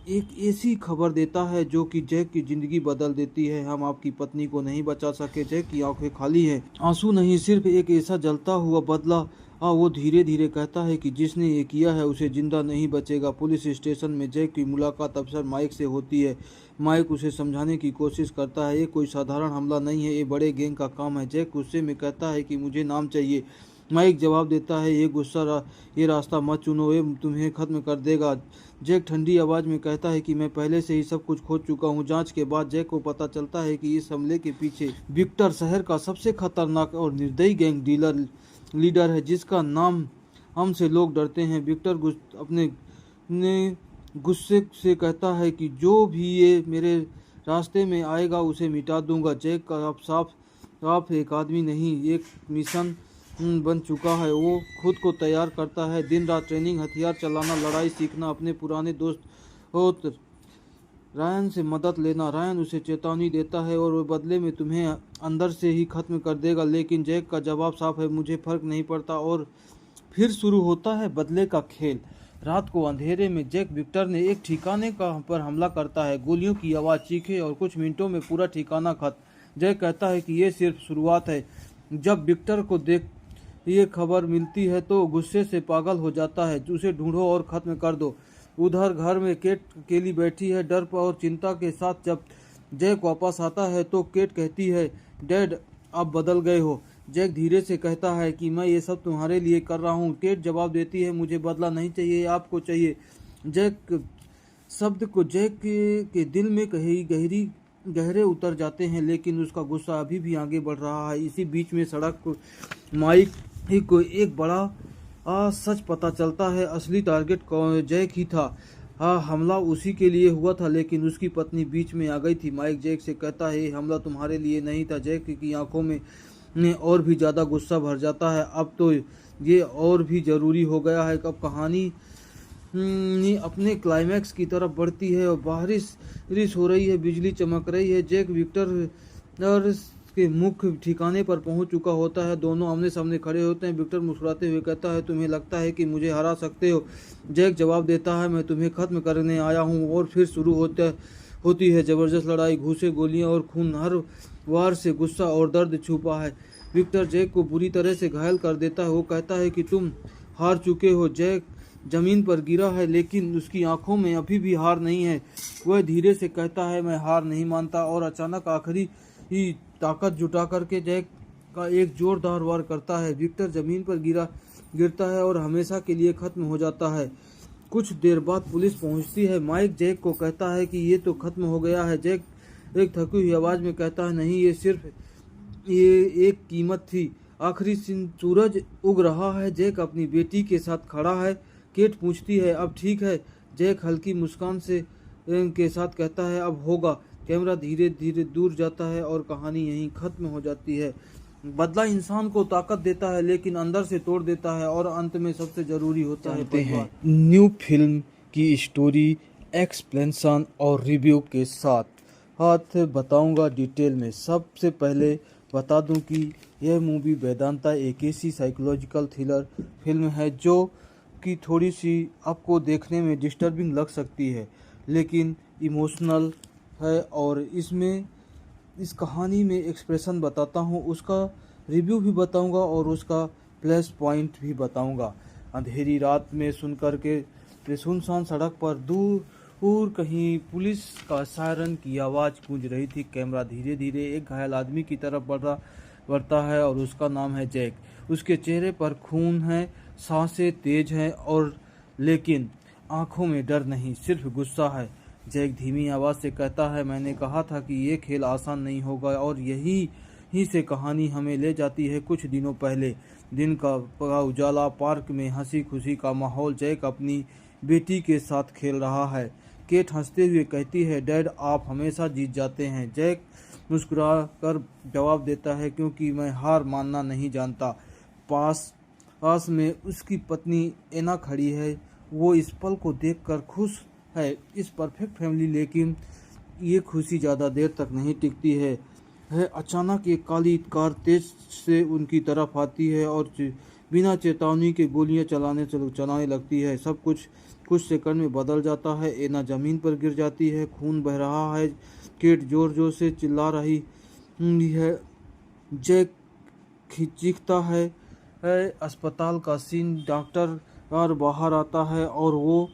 एक ऐसी खबर देता है जो कि जैक की जिंदगी बदल देती है। हम आपकी पत्नी को नहीं बचा सके। जैक की आंखें खाली हैं, आंसू नहीं, सिर्फ एक ऐसा जलता हुआ बदला। वो धीरे धीरे कहता है कि जिसने ये किया है उसे जिंदा नहीं बचेगा। पुलिस स्टेशन में जैक की मुलाकात अफसर माइक से होती है। माइक उसे समझाने की कोशिश करता है, ये कोई साधारण हमला नहीं है, ये बड़े गैंग का काम है। जैक गुस्से में कहता है कि मुझे नाम चाहिए। माइक जवाब देता है, ये रास्ता मत चुनो, ये तुम्हें खत्म कर देगा। जैक ठंडी आवाज में कहता है कि मैं पहले से ही सब कुछ खोज चुका हूँ। जांच के बाद जैक को पता चलता है कि इस हमले के पीछे विक्टर शहर का सबसे खतरनाक और निर्दयी गैंग लीडर है, जिसका नाम हमसे लोग डरते हैं। विक्टर अपने गुस्से से कहता है कि जो भी ये मेरे रास्ते में आएगा उसे मिटा दूंगा। जैक का अब साफ एक आदमी नहीं, एक मिशन बन चुका है। वो खुद को तैयार करता है, दिन रात ट्रेनिंग, हथियार चलाना, लड़ाई सीखना, अपने पुराने दोस्त रायन से मदद लेना। रायन उसे चेतावनी देता है और वो बदले में तुम्हें अंदर से ही खत्म कर देगा। लेकिन जैक का जवाब साफ है, मुझे फर्क नहीं पड़ता। और फिर शुरू होता है बदले का खेल। रात को अंधेरे में जैक विक्टर ने एक ठिकाने पर हमला करता है। गोलियों की आवाज़, चीखे और कुछ मिनटों में पूरा ठिकाना खत्म। जैक कहता है कि ये सिर्फ शुरुआत है। जब विक्टर को ये खबर मिलती है तो गुस्से से पागल हो जाता है। उसे ढूंढो और खत्म कर दो। उधर घर में केट अकेली बैठी है, डर और चिंता के साथ। जब जैक वापस आता है तो केट कहती है, डैड आप बदल गए हो। जैक धीरे से कहता है कि मैं ये सब तुम्हारे लिए कर रहा हूँ। केट जवाब देती है, मुझे बदला नहीं चाहिए, आपको चाहिए। जैक शब्द को जैक के दिल में गहरी गहरे उतर जाते हैं, लेकिन उसका गुस्सा अभी भी आगे बढ़ रहा है। इसी बीच में सड़क को माइक को एक बड़ा सच पता चलता है। असली टारगेट जैक ही था। हमला उसी के लिए हुआ था, लेकिन उसकी पत्नी बीच में आ गई थी। माइक जैक से कहता है, हमला तुम्हारे लिए नहीं था। जैक की आंखों में और भी ज़्यादा गुस्सा भर जाता है। अब तो ये और भी ज़रूरी हो गया है। अब कहानी अपने क्लाइमैक्स की तरफ बढ़ती है और बारिश हो रही है, बिजली चमक रही है। जैक विक्टर और के मुख्य ठिकाने पर पहुंच चुका होता है। दोनों आमने सामने खड़े होते हैं। विक्टर मुस्कुराते हुए कहता है, तुम्हें लगता है कि मुझे हरा सकते हो? जैक जवाब देता है, मैं तुम्हें खत्म करने आया हूं। और फिर शुरू होती है जबरदस्त लड़ाई। घूंसे, गोलियां और खून। हर वार से गुस्सा और दर्द छुपा है। विक्टर जैक को बुरी तरह से घायल कर देता है। वो कहता है कि तुम हार चुके हो। जैक जमीन पर गिरा है, लेकिन उसकी आंखों में अभी भी हार नहीं है। वह धीरे से कहता है, मैं हार नहीं मानता। और अचानक आखिरी ही ताकत जुटा करके जैक का एक जोरदार वार करता है। विक्टर जमीन पर गिरता है और हमेशा के लिए खत्म हो जाता है। कुछ देर बाद पुलिस पहुंचती है। माइक जैक को कहता है कि ये तो खत्म हो गया है। जैक एक थकी हुई आवाज में कहता है, नहीं, ये एक कीमत थी। आखिरी सूरज उग रहा है। जैक अपनी बेटी के साथ खड़ा है। केट पूछती है, अब ठीक है? जैक हल्की मुस्कान के साथ कहता है, अब होगा। कैमरा धीरे धीरे दूर जाता है और कहानी यहीं खत्म हो जाती है। बदला इंसान को ताकत देता है, लेकिन अंदर से तोड़ देता है। और अंत में सबसे जरूरी होता है परिवार। न्यू फिल्म की स्टोरी, एक्सप्लेनेशन और रिव्यू के साथ बताऊंगा डिटेल में। सबसे पहले बता दूं कि यह मूवी वेदांता एक ऐसी साइकोलॉजिकल थ्रिलर फिल्म है जो कि थोड़ी सी आपको देखने में डिस्टर्बिंग लग सकती है, लेकिन इमोशनल है। और इस कहानी में एक्सप्रेशन बताता हूँ, उसका रिव्यू भी बताऊँगा और उसका प्लस पॉइंट भी बताऊँगा। अंधेरी रात में सुनकर के सुनसान सड़क पर दूर कहीं पुलिस का सायरन की आवाज़ गूंज रही थी। कैमरा धीरे धीरे एक घायल आदमी की तरफ बढ़ता है और उसका नाम है जैक। उसके चेहरे पर खून है, सांसें तेज हैं, और लेकिन आंखों में डर नहीं, सिर्फ गुस्सा है। जैक धीमी आवाज से कहता है, मैंने कहा था कि ये खेल आसान नहीं होगा। और यही से कहानी हमें ले जाती है कुछ दिनों पहले। दिन का उजाला, पार्क में हंसी खुशी का माहौल। जैक अपनी बेटी के साथ खेल रहा है। केट हंसते हुए कहती है, डैड आप हमेशा जीत जाते हैं। जैक मुस्कुरा कर जवाब देता है, क्योंकि मैं हार मानना नहीं जानता। पास में उसकी पत्नी एना खड़ी है। वो इस पल को देखकर खुश है, इस परफेक्ट फैमिली। लेकिन ये खुशी ज़्यादा देर तक नहीं टिकती है। अचानक एक काली कार तेज से उनकी तरफ आती है और बिना चेतावनी के गोलियां चलाने लगती है। सब कुछ सेकंड में बदल जाता है। एना जमीन पर गिर जाती है, खून बह रहा है। केट जोर जोर से चिल्ला रही है। जैक चीखता है। अस्पताल का सीन, डॉक्टर बाहर आता है और वो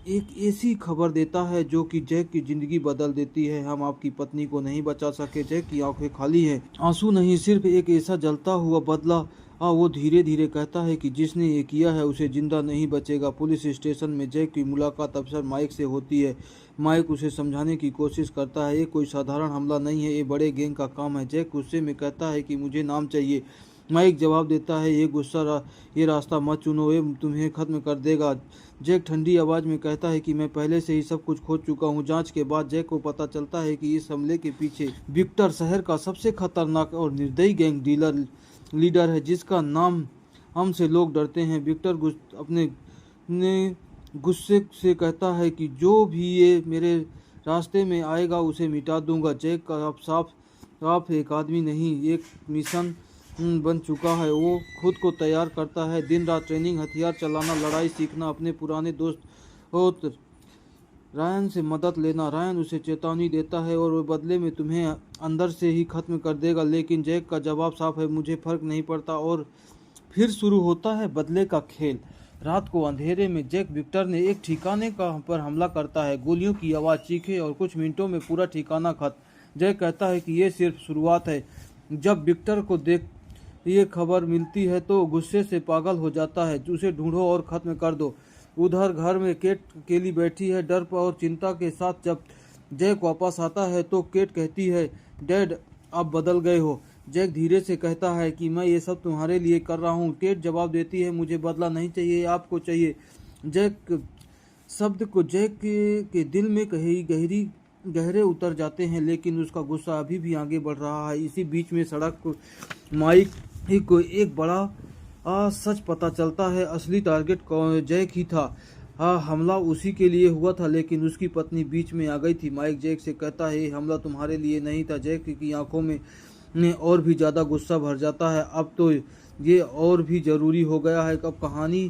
एक ऐसी खबर देता है जो कि जैक की जिंदगी बदल देती है। हम आपकी पत्नी को नहीं बचा सके। जैक की आंखें खाली हैं, आंसू नहीं, सिर्फ एक ऐसा जलता हुआ बदला। वो धीरे धीरे कहता है कि जिसने ये किया है उसे जिंदा नहीं बचेगा। पुलिस स्टेशन में जैक की मुलाकात अफसर माइक से होती है। माइक उसे समझाने की कोशिश करता है, ये कोई साधारण हमला नहीं है, ये बड़े गैंग का काम है। जैक गुस्से में कहता है कि मुझे नाम चाहिए। माइक जवाब देता है, ये रास्ता मत चुनो, ये तुम्हें खत्म कर देगा। जैक ठंडी आवाज में कहता है कि मैं पहले से ही सब कुछ खोज चुका हूँ। जांच के बाद जैक को पता चलता है कि इस हमले के पीछे विक्टर शहर का सबसे खतरनाक और निर्दयी गैंग लीडर है, जिसका नाम हमसे लोग डरते हैं। विक्टर अपने गुस्से से कहता है कि जो भी ये मेरे रास्ते में आएगा उसे मिटा दूंगा। जैक का अब साफ एक आदमी नहीं, एक मिशन बन चुका है। वो खुद को तैयार करता है, दिन रात ट्रेनिंग, हथियार चलाना, लड़ाई सीखना, अपने पुराने दोस्त रायन से मदद लेना। रायन उसे चेतावनी देता है और वो बदले में तुम्हें अंदर से ही खत्म कर देगा। लेकिन जैक का जवाब साफ है, मुझे फर्क नहीं पड़ता। और फिर शुरू होता है बदले का खेल। रात को अंधेरे में जैक विक्टर ने एक ठिकाने पर हमला करता है। गोलियों की आवाज़, चीखे और कुछ मिनटों में पूरा ठिकाना खत्म। जैक कहता है कि ये सिर्फ शुरुआत है। जब विक्टर को ये खबर मिलती है तो गुस्से से पागल हो जाता है। उसे ढूंढो और खत्म कर दो। उधर घर में केट अकेली बैठी है, डर और चिंता के साथ। जब जैक वापस आता है तो केट कहती है, डैड आप बदल गए हो। जैक धीरे से कहता है कि मैं ये सब तुम्हारे लिए कर रहा हूँ। केट जवाब देती है, मुझे बदला नहीं चाहिए, आपको चाहिए। जैक शब्द को जैक के दिल में कहीं गहरे उतर जाते हैं, लेकिन उसका गुस्सा अभी भी आगे बढ़ रहा है। इसी बीच में सड़क को माइक ही को एक बड़ा सच पता चलता है। असली टारगेट जैक ही था। हमला उसी के लिए हुआ था, लेकिन उसकी पत्नी बीच में आ गई थी। माइक जैक से कहता है, हमला तुम्हारे लिए नहीं था। जैक की आंखों में और भी ज़्यादा गुस्सा भर जाता है। अब तो ये और भी ज़रूरी हो गया है। अब कहानी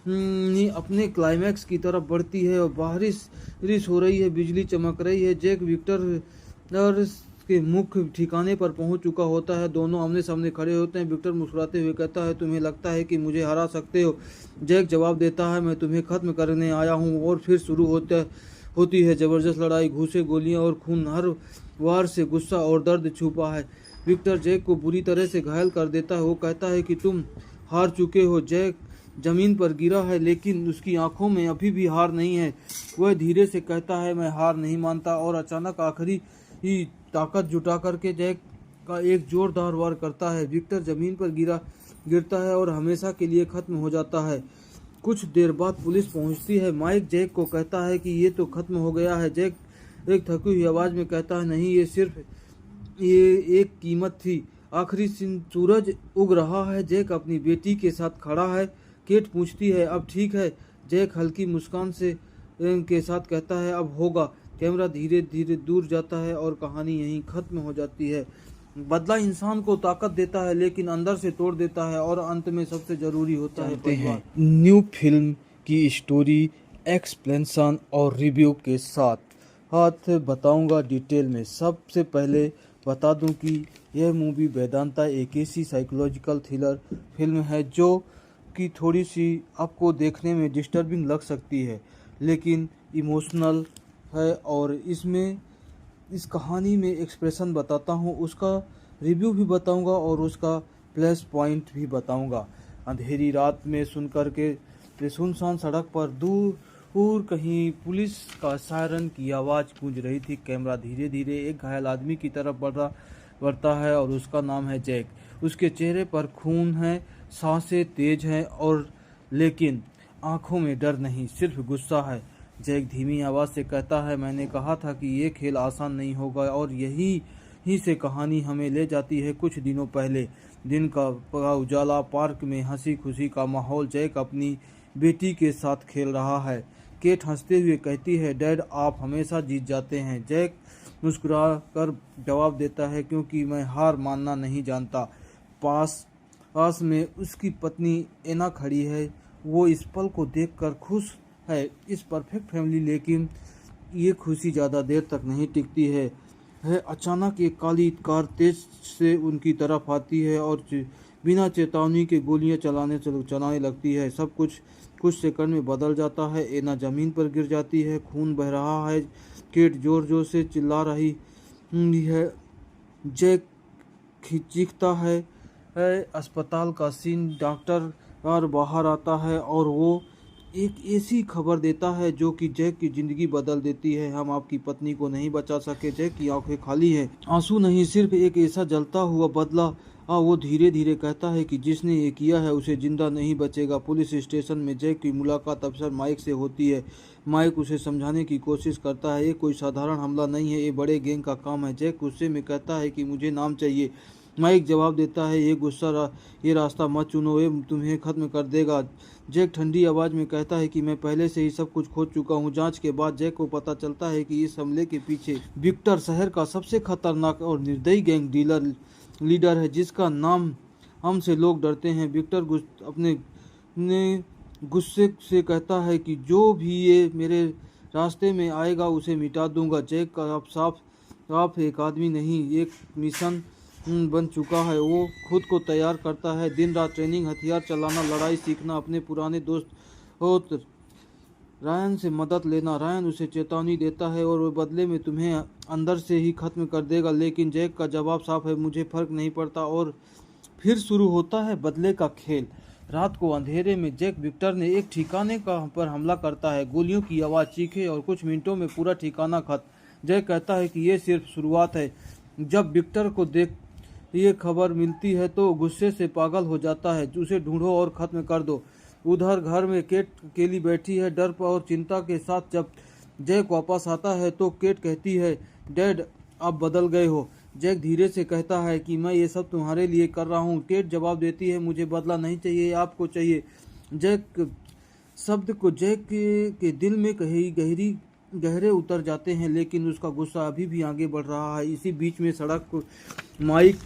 अपने क्लाइमैक्स की तरफ बढ़ती है और बारिश हो रही है, बिजली चमक रही है। जैक विक्टर के मुख्य ठिकाने पर पहुंच चुका होता है। दोनों आमने सामने खड़े होते हैं। विक्टर मुस्कुराते हुए कहता है, तुम्हें लगता है कि मुझे हरा सकते हो? जैक जवाब देता है, मैं तुम्हें खत्म करने आया हूँ। और फिर शुरू होती है जबरदस्त लड़ाई। घूंसे, गोलियां और खून, हर वार से गुस्सा और दर्द छुपा है। विक्टर जैक को बुरी तरह से घायल कर देता है। वो कहता है कि तुम हार चुके हो। जैक जमीन पर गिरा है, लेकिन उसकी आंखों में अभी भी हार नहीं है। वह धीरे से कहता है, मैं हार नहीं मानता। और अचानक आखिरी ही ताकत जुटा करके जैक का एक जोरदार वार करता है। विक्टर जमीन पर गिरता है और हमेशा के लिए खत्म हो जाता है। कुछ देर बाद पुलिस पहुंचती है। माइक जैक को कहता है कि ये तो खत्म हो गया है। जैक एक थकी हुई आवाज में कहता है, नहीं, ये एक कीमत थी। आखिरी सूरज उग रहा है। जैक अपनी बेटी के साथ खड़ा है। केट पूछती है, अब ठीक है? जैक हल्की मुस्कान के साथ कहता है, अब होगा। कैमरा धीरे धीरे दूर जाता है और कहानी यहीं खत्म हो जाती है। बदला इंसान को ताकत देता है, लेकिन अंदर से तोड़ देता है। और अंत में सबसे जरूरी होता है परिवार। न्यू फिल्म की स्टोरी, एक्सप्लेनेशन और रिव्यू के साथ बताऊंगा डिटेल में। सबसे पहले बता दूं कि यह मूवी वेदांता एक ऐसी साइकोलॉजिकल थ्रिलर फिल्म है जो कि थोड़ी सी आपको देखने में डिस्टर्बिंग लग सकती है, लेकिन इमोशनल है। और इस कहानी में एक्सप्रेशन बताता हूँ, उसका रिव्यू भी बताऊँगा और उसका प्लस पॉइंट भी बताऊँगा। अंधेरी रात में सुनसान सड़क पर दूर कहीं पुलिस का सायरन की आवाज़ गूंज रही थी। कैमरा धीरे धीरे एक घायल आदमी की तरफ बढ़ता है और उसका नाम है जैक। उसके चेहरे पर खून है, सांसें तेज हैं, और लेकिन आंखों में डर नहीं, सिर्फ गुस्सा है। जैक धीमी आवाज से कहता है, मैंने कहा था कि ये खेल आसान नहीं होगा। और यही से कहानी हमें ले जाती है कुछ दिनों पहले। दिन का उजाला, पार्क में हंसी खुशी का माहौल। जैक अपनी बेटी के साथ खेल रहा है। केट हंसते हुए कहती है, डैड आप हमेशा जीत जाते हैं। जैक मुस्कुरा कर जवाब देता है, क्योंकि मैं हार मानना नहीं जानता। पास में उसकी पत्नी एना खड़ी है। वो इस पल को देखकर खुश है, इस परफेक्ट फैमिली। लेकिन ये खुशी ज़्यादा देर तक नहीं टिकती है। अचानक एक काली कार तेज से उनकी तरफ आती है और बिना चेतावनी के गोलियां चलाने लगती है। सब कुछ सेकंड में बदल जाता है। एना जमीन पर गिर जाती है, खून बह रहा है। केट जोर जोर से चिल्ला रही है। जैक चीखता है। अस्पताल का सीन, डॉक्टर बाहर आता है और वो एक ऐसी खबर देता है जो कि जैक की जिंदगी बदल देती है। हम आपकी पत्नी को नहीं बचा सके। जैक की आंखें खाली है, आंसू नहीं, सिर्फ एक ऐसा जलता हुआ बदला। वो धीरे धीरे कहता है कि जिसने ये किया है उसे जिंदा नहीं बचेगा। पुलिस स्टेशन में जैक की मुलाकात अफसर माइक से होती है। माइक उसे समझाने की कोशिश करता है, ये कोई साधारण हमला नहीं है, ये बड़े गैंग का काम है। जैक गुस्से में कहता है कि मुझे नाम चाहिए। माइक जवाब देता है, ये रास्ता मत चुनो, ये तुम्हें खत्म कर देगा। जैक ठंडी आवाज में कहता है कि मैं पहले से ही सब कुछ खोज चुका हूँ। जांच के बाद जैक को पता चलता है कि इस हमले के पीछे विक्टर शहर का सबसे खतरनाक और निर्दयी गैंग लीडर है, जिसका नाम हमसे लोग डरते हैं। विक्टर अपने गुस्से से कहता है कि जो भी ये मेरे रास्ते में आएगा उसे मिटा दूंगा। जैक का अब साफ एक आदमी नहीं, एक मिशन बन चुका है। वो खुद को तैयार करता है, दिन रात ट्रेनिंग, हथियार चलाना, लड़ाई सीखना, अपने पुराने दोस्त रायन से मदद लेना। रायन उसे चेतावनी देता है और वो बदले में तुम्हें अंदर से ही खत्म कर देगा। लेकिन जैक का जवाब साफ है, मुझे फर्क नहीं पड़ता। और फिर शुरू होता है बदले का खेल। रात को अंधेरे में जैक विक्टर ने एक ठिकाने पर हमला करता है। गोलियों की आवाज़, चीखे और कुछ मिनटों में पूरा ठिकाना खत्म। जैक कहता है कि ये सिर्फ शुरुआत है। जब विक्टर को ये खबर मिलती है तो गुस्से से पागल हो जाता है। उसे ढूंढो और खत्म कर दो। उधर घर में केट अकेली बैठी है, डर और चिंता के साथ। जब जैक वापस आता है तो केट कहती है, डैड आप बदल गए हो। जैक धीरे से कहता है कि मैं ये सब तुम्हारे लिए कर रहा हूँ। केट जवाब देती है, मुझे बदला नहीं चाहिए, आपको चाहिए। जैक शब्द को जैक के दिल में कहीं गहरे उतर जाते हैं, लेकिन उसका गुस्सा अभी भी आगे बढ़ रहा है। इसी बीच में सड़क को माइक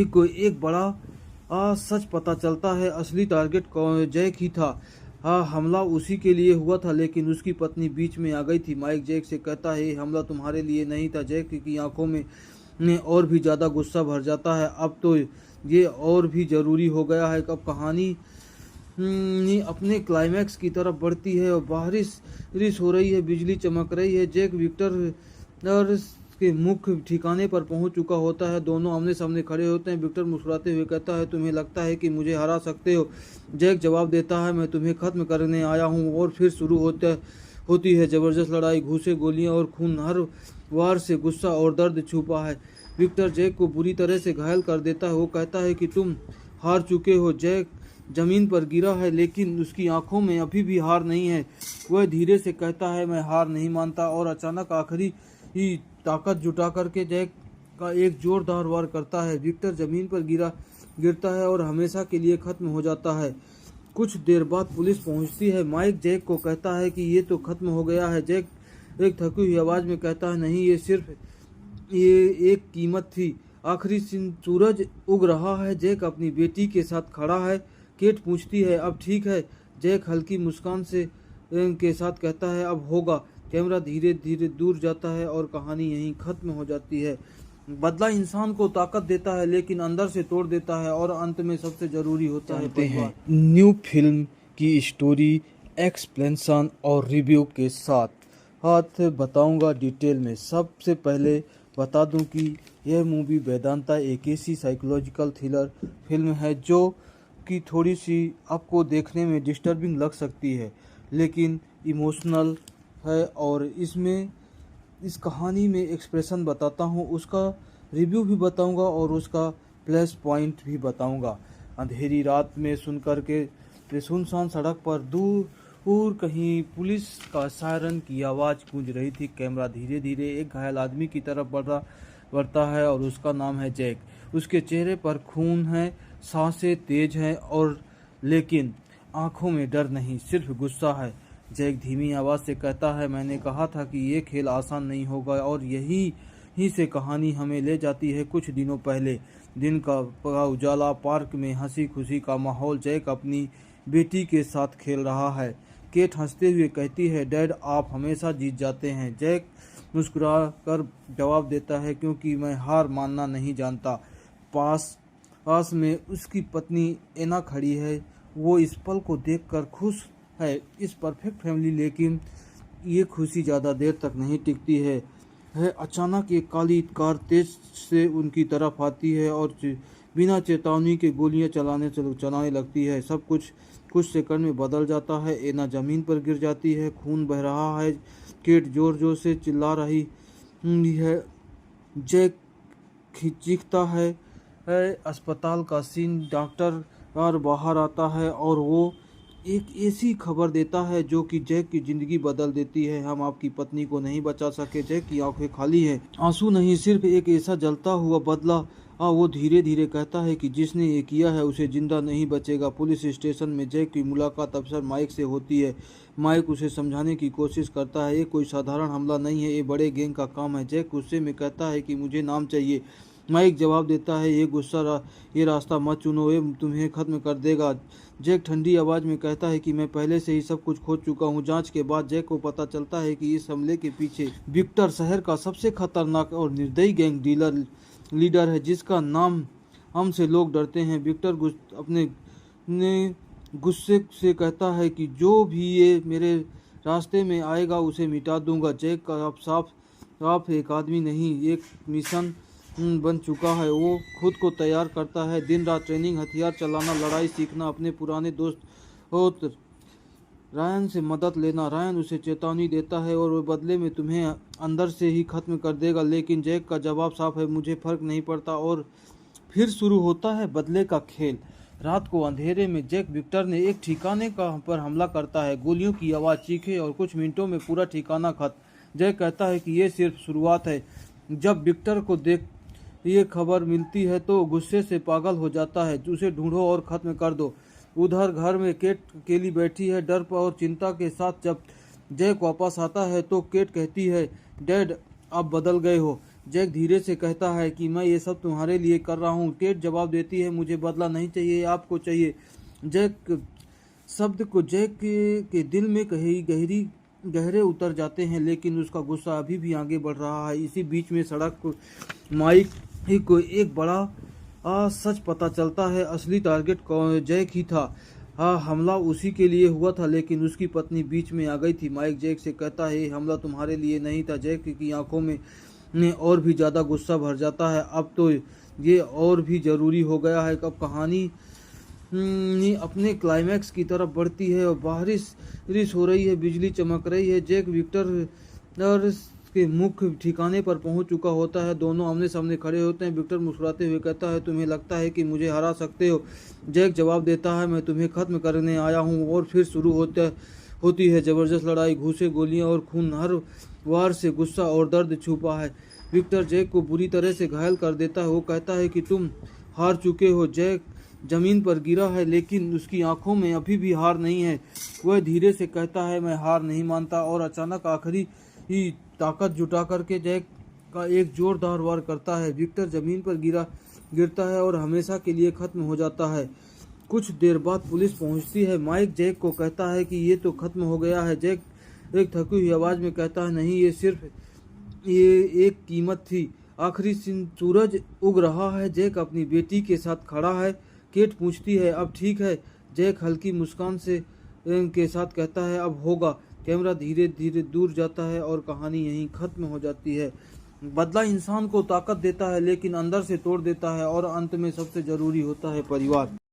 को एक बड़ा सच पता चलता है। असली टारगेट जैक ही था। हमला उसी के लिए हुआ था, लेकिन उसकी पत्नी बीच में आ गई थी। माइक जैक से कहता है, हमला तुम्हारे लिए नहीं था। जैक की आंखों में और भी ज़्यादा गुस्सा भर जाता है। अब तो ये और भी ज़रूरी हो गया है। अब कहानी अपने क्लाइमैक्स की तरफ बढ़ती है और बारिश हो रही है, बिजली चमक रही है। जैक विक्टर के मुख्य ठिकाने पर पहुंच चुका होता है। दोनों आमने सामने खड़े होते हैं। विक्टर मुस्कुराते हुए कहता है, तुम्हें लगता है कि मुझे हरा सकते हो? जैक जवाब देता है, मैं तुम्हें खत्म करने आया हूं। और फिर शुरू होती है जबरदस्त लड़ाई। घूंसे, गोलियां और खून। हर वार से गुस्सा और दर्द छुपा है। विक्टर जैक को बुरी तरह से घायल कर देता है। वो कहता है कि तुम हार चुके हो। जैक जमीन पर गिरा है, लेकिन उसकी आंखों में अभी भी हार नहीं है। वह धीरे से कहता है, मैं हार नहीं मानता। और अचानक आखिरी ही ताकत जुटा करके जैक का एक जोरदार वार करता है। विक्टर जमीन पर गिरता है और हमेशा के लिए खत्म हो जाता है। कुछ देर बाद पुलिस पहुंचती है। माइक जैक को कहता है कि ये तो खत्म हो गया है। जैक एक थकी हुई आवाज में कहता है, नहीं, ये एक कीमत थी। आखिरी सूरज उग रहा है। जैक अपनी बेटी के साथ खड़ा है। केट पूछती है, अब ठीक है? जैक हल्की मुस्कान के साथ कहता है, अब होगा। कैमरा धीरे धीरे दूर जाता है और कहानी यहीं खत्म हो जाती है। बदला इंसान को ताकत देता है, लेकिन अंदर से तोड़ देता है। और अंत में सबसे जरूरी होता है परिवार। न्यू फिल्म की स्टोरी, एक्सप्लेनेशन और रिव्यू के साथ बताऊंगा डिटेल में। सबसे पहले बता दूं कि यह मूवी वेदांता एक ऐसी साइकोलॉजिकल थ्रिलर फिल्म है जो कि थोड़ी सी आपको देखने में डिस्टर्बिंग लग सकती है, लेकिन इमोशनल है। और इस कहानी में एक्सप्रेशन बताता हूँ, उसका रिव्यू भी बताऊंगा और उसका प्लस पॉइंट भी बताऊंगा। अंधेरी रात में सुनकर के सुनसान सड़क पर दूर कहीं पुलिस का सायरन की आवाज़ गूंज रही थी। कैमरा धीरे धीरे एक घायल आदमी की तरफ बढ़ता है और उसका नाम है जैक। उसके चेहरे पर खून है, सांसें तेज हैं और लेकिन आंखों में डर नहीं, सिर्फ गुस्सा है। जैक धीमी आवाज से कहता है, मैंने कहा था कि ये खेल आसान नहीं होगा। और यही से कहानी हमें ले जाती है कुछ दिनों पहले। दिन का उजाला, पार्क में हंसी खुशी का माहौल। जैक अपनी बेटी के साथ खेल रहा है। केट हंसते हुए कहती है, डैड आप हमेशा जीत जाते हैं। जैक मुस्कुरा कर जवाब देता है, क्योंकि मैं हार मानना नहीं जानता। पास में उसकी पत्नी एना खड़ी है। वो इस पल को देखकर खुश है, इस परफेक्ट फैमिली। लेकिन ये खुशी ज़्यादा देर तक नहीं टिकती है। अचानक एक काली कार तेज से उनकी तरफ आती है और बिना चेतावनी के गोलियां चलाने लगती है। सब कुछ सेकंड में बदल जाता है। एना जमीन पर गिर जाती है, खून बह रहा है। केट जोर जोर से चिल्ला रही है। जैक चीखता है। अस्पताल का सीन, डॉक्टर बाहर आता है और वो एक ऐसी खबर देता है जो कि जैक की जिंदगी बदल देती है। हम आपकी पत्नी को नहीं बचा सके। जैक की आंखें खाली हैं, आंसू नहीं, सिर्फ एक ऐसा जलता हुआ बदला। वो धीरे धीरे कहता है कि जिसने ये किया है उसे जिंदा नहीं बचेगा। पुलिस स्टेशन में जैक की मुलाकात अफसर माइक से होती है। माइक उसे समझाने की कोशिश करता है, ये कोई साधारण हमला नहीं है, ये बड़े गैंग का काम है। जैक गुस्से में कहता है कि मुझे नाम चाहिए। माइक जवाब देता है, ये रास्ता मत चुनो, ये तुम्हें खत्म कर देगा। जैक ठंडी आवाज में कहता है कि मैं पहले से ही सब कुछ खोज चुका हूँ। जांच के बाद जैक को पता चलता है कि इस हमले के पीछे विक्टर शहर का सबसे खतरनाक और निर्दयी गैंग लीडर है, जिसका नाम हमसे लोग डरते हैं। विक्टर अपने गुस्से से कहता है कि जो भी ये मेरे रास्ते में आएगा उसे मिटा दूंगा। जैक का अब साफ एक आदमी नहीं, एक मिशन बन चुका है। वो खुद को तैयार करता है, दिन रात ट्रेनिंग, हथियार चलाना, लड़ाई सीखना, अपने पुराने दोस्त रायन से मदद लेना। रायन उसे चेतावनी देता है और वह बदले में तुम्हें अंदर से ही खत्म कर देगा, लेकिन जैक का जवाब साफ है, मुझे फर्क नहीं पड़ता। और फिर शुरू होता है बदले का खेल। रात को अंधेरे में जैक विक्टर ने एक ठिकाने पर हमला करता है। गोलियों की आवाज़, चीखें और कुछ मिनटों में पूरा ठिकाना खत्म। जैक कहता है कि ये सिर्फ शुरुआत है। जब विक्टर को ये खबर मिलती है तो गुस्से से पागल हो जाता है। उसे ढूंढो और ख़त्म कर दो। उधर घर में केट अकेली बैठी है, डर और चिंता के साथ। जब जैक वापस आता है तो केट कहती है, डैड आप बदल गए हो। जैक धीरे से कहता है कि मैं ये सब तुम्हारे लिए कर रहा हूँ। केट जवाब देती है, मुझे बदला नहीं चाहिए, आपको चाहिए। जैक शब्द को जैक के दिल में गहरे उतर जाते हैं, लेकिन उसका गुस्सा अभी भी आगे बढ़ रहा है। इसी बीच में सड़क को माइक को एक बड़ा सच पता चलता है। असली टारगेट जैक ही था। हमला उसी के लिए हुआ था, लेकिन उसकी पत्नी बीच में आ गई थी। माइक जैक से कहता है, हमला तुम्हारे लिए नहीं था। जैक की आंखों में और भी ज़्यादा गुस्सा भर जाता है। अब तो ये और भी ज़रूरी हो गया है। अब कहानी अपने क्लाइमैक्स की तरफ बढ़ती है और बारिश हो रही है, बिजली चमक रही है। जैक विक्टर के मुख्य ठिकाने पर पहुंच चुका होता है। दोनों आमने सामने खड़े होते हैं। विक्टर मुस्कुराते हुए कहता है, तुम्हें लगता है कि मुझे हरा सकते हो? जैक जवाब देता है, मैं तुम्हें खत्म करने आया हूं। और फिर शुरू होती है जबरदस्त लड़ाई। घूंसे, गोलियां और खून, हर वार से गुस्सा और दर्द छुपा है। विक्टर जैक को बुरी तरह से घायल कर देता है। वो कहता है कि तुम हार चुके हो। जैक जमीन पर गिरा है, लेकिन उसकी आंखों में अभी भी हार नहीं है। वह धीरे से कहता है, मैं हार नहीं मानता। और अचानक आखिरी ही ताकत जुटा करके जैक का एक जोरदार वार करता है। विक्टर जमीन पर गिरता है और हमेशा के लिए खत्म हो जाता है। कुछ देर बाद पुलिस पहुंचती है। माइक जैक को कहता है कि ये तो खत्म हो गया है। जैक एक थकी हुई आवाज में कहता है, नहीं, ये एक कीमत थी। आखिरी सूरज उग रहा है। जैक अपनी बेटी के साथ खड़ा है। केट पूछती है, अब ठीक है? जैक हल्की मुस्कान के साथ कहता है, अब होगा। कैमरा धीरे धीरे दूर जाता है और कहानी यहीं खत्म हो जाती है। बदला इंसान को ताकत देता है, लेकिन अंदर से तोड़ देता है। और अंत में सबसे जरूरी होता है परिवार।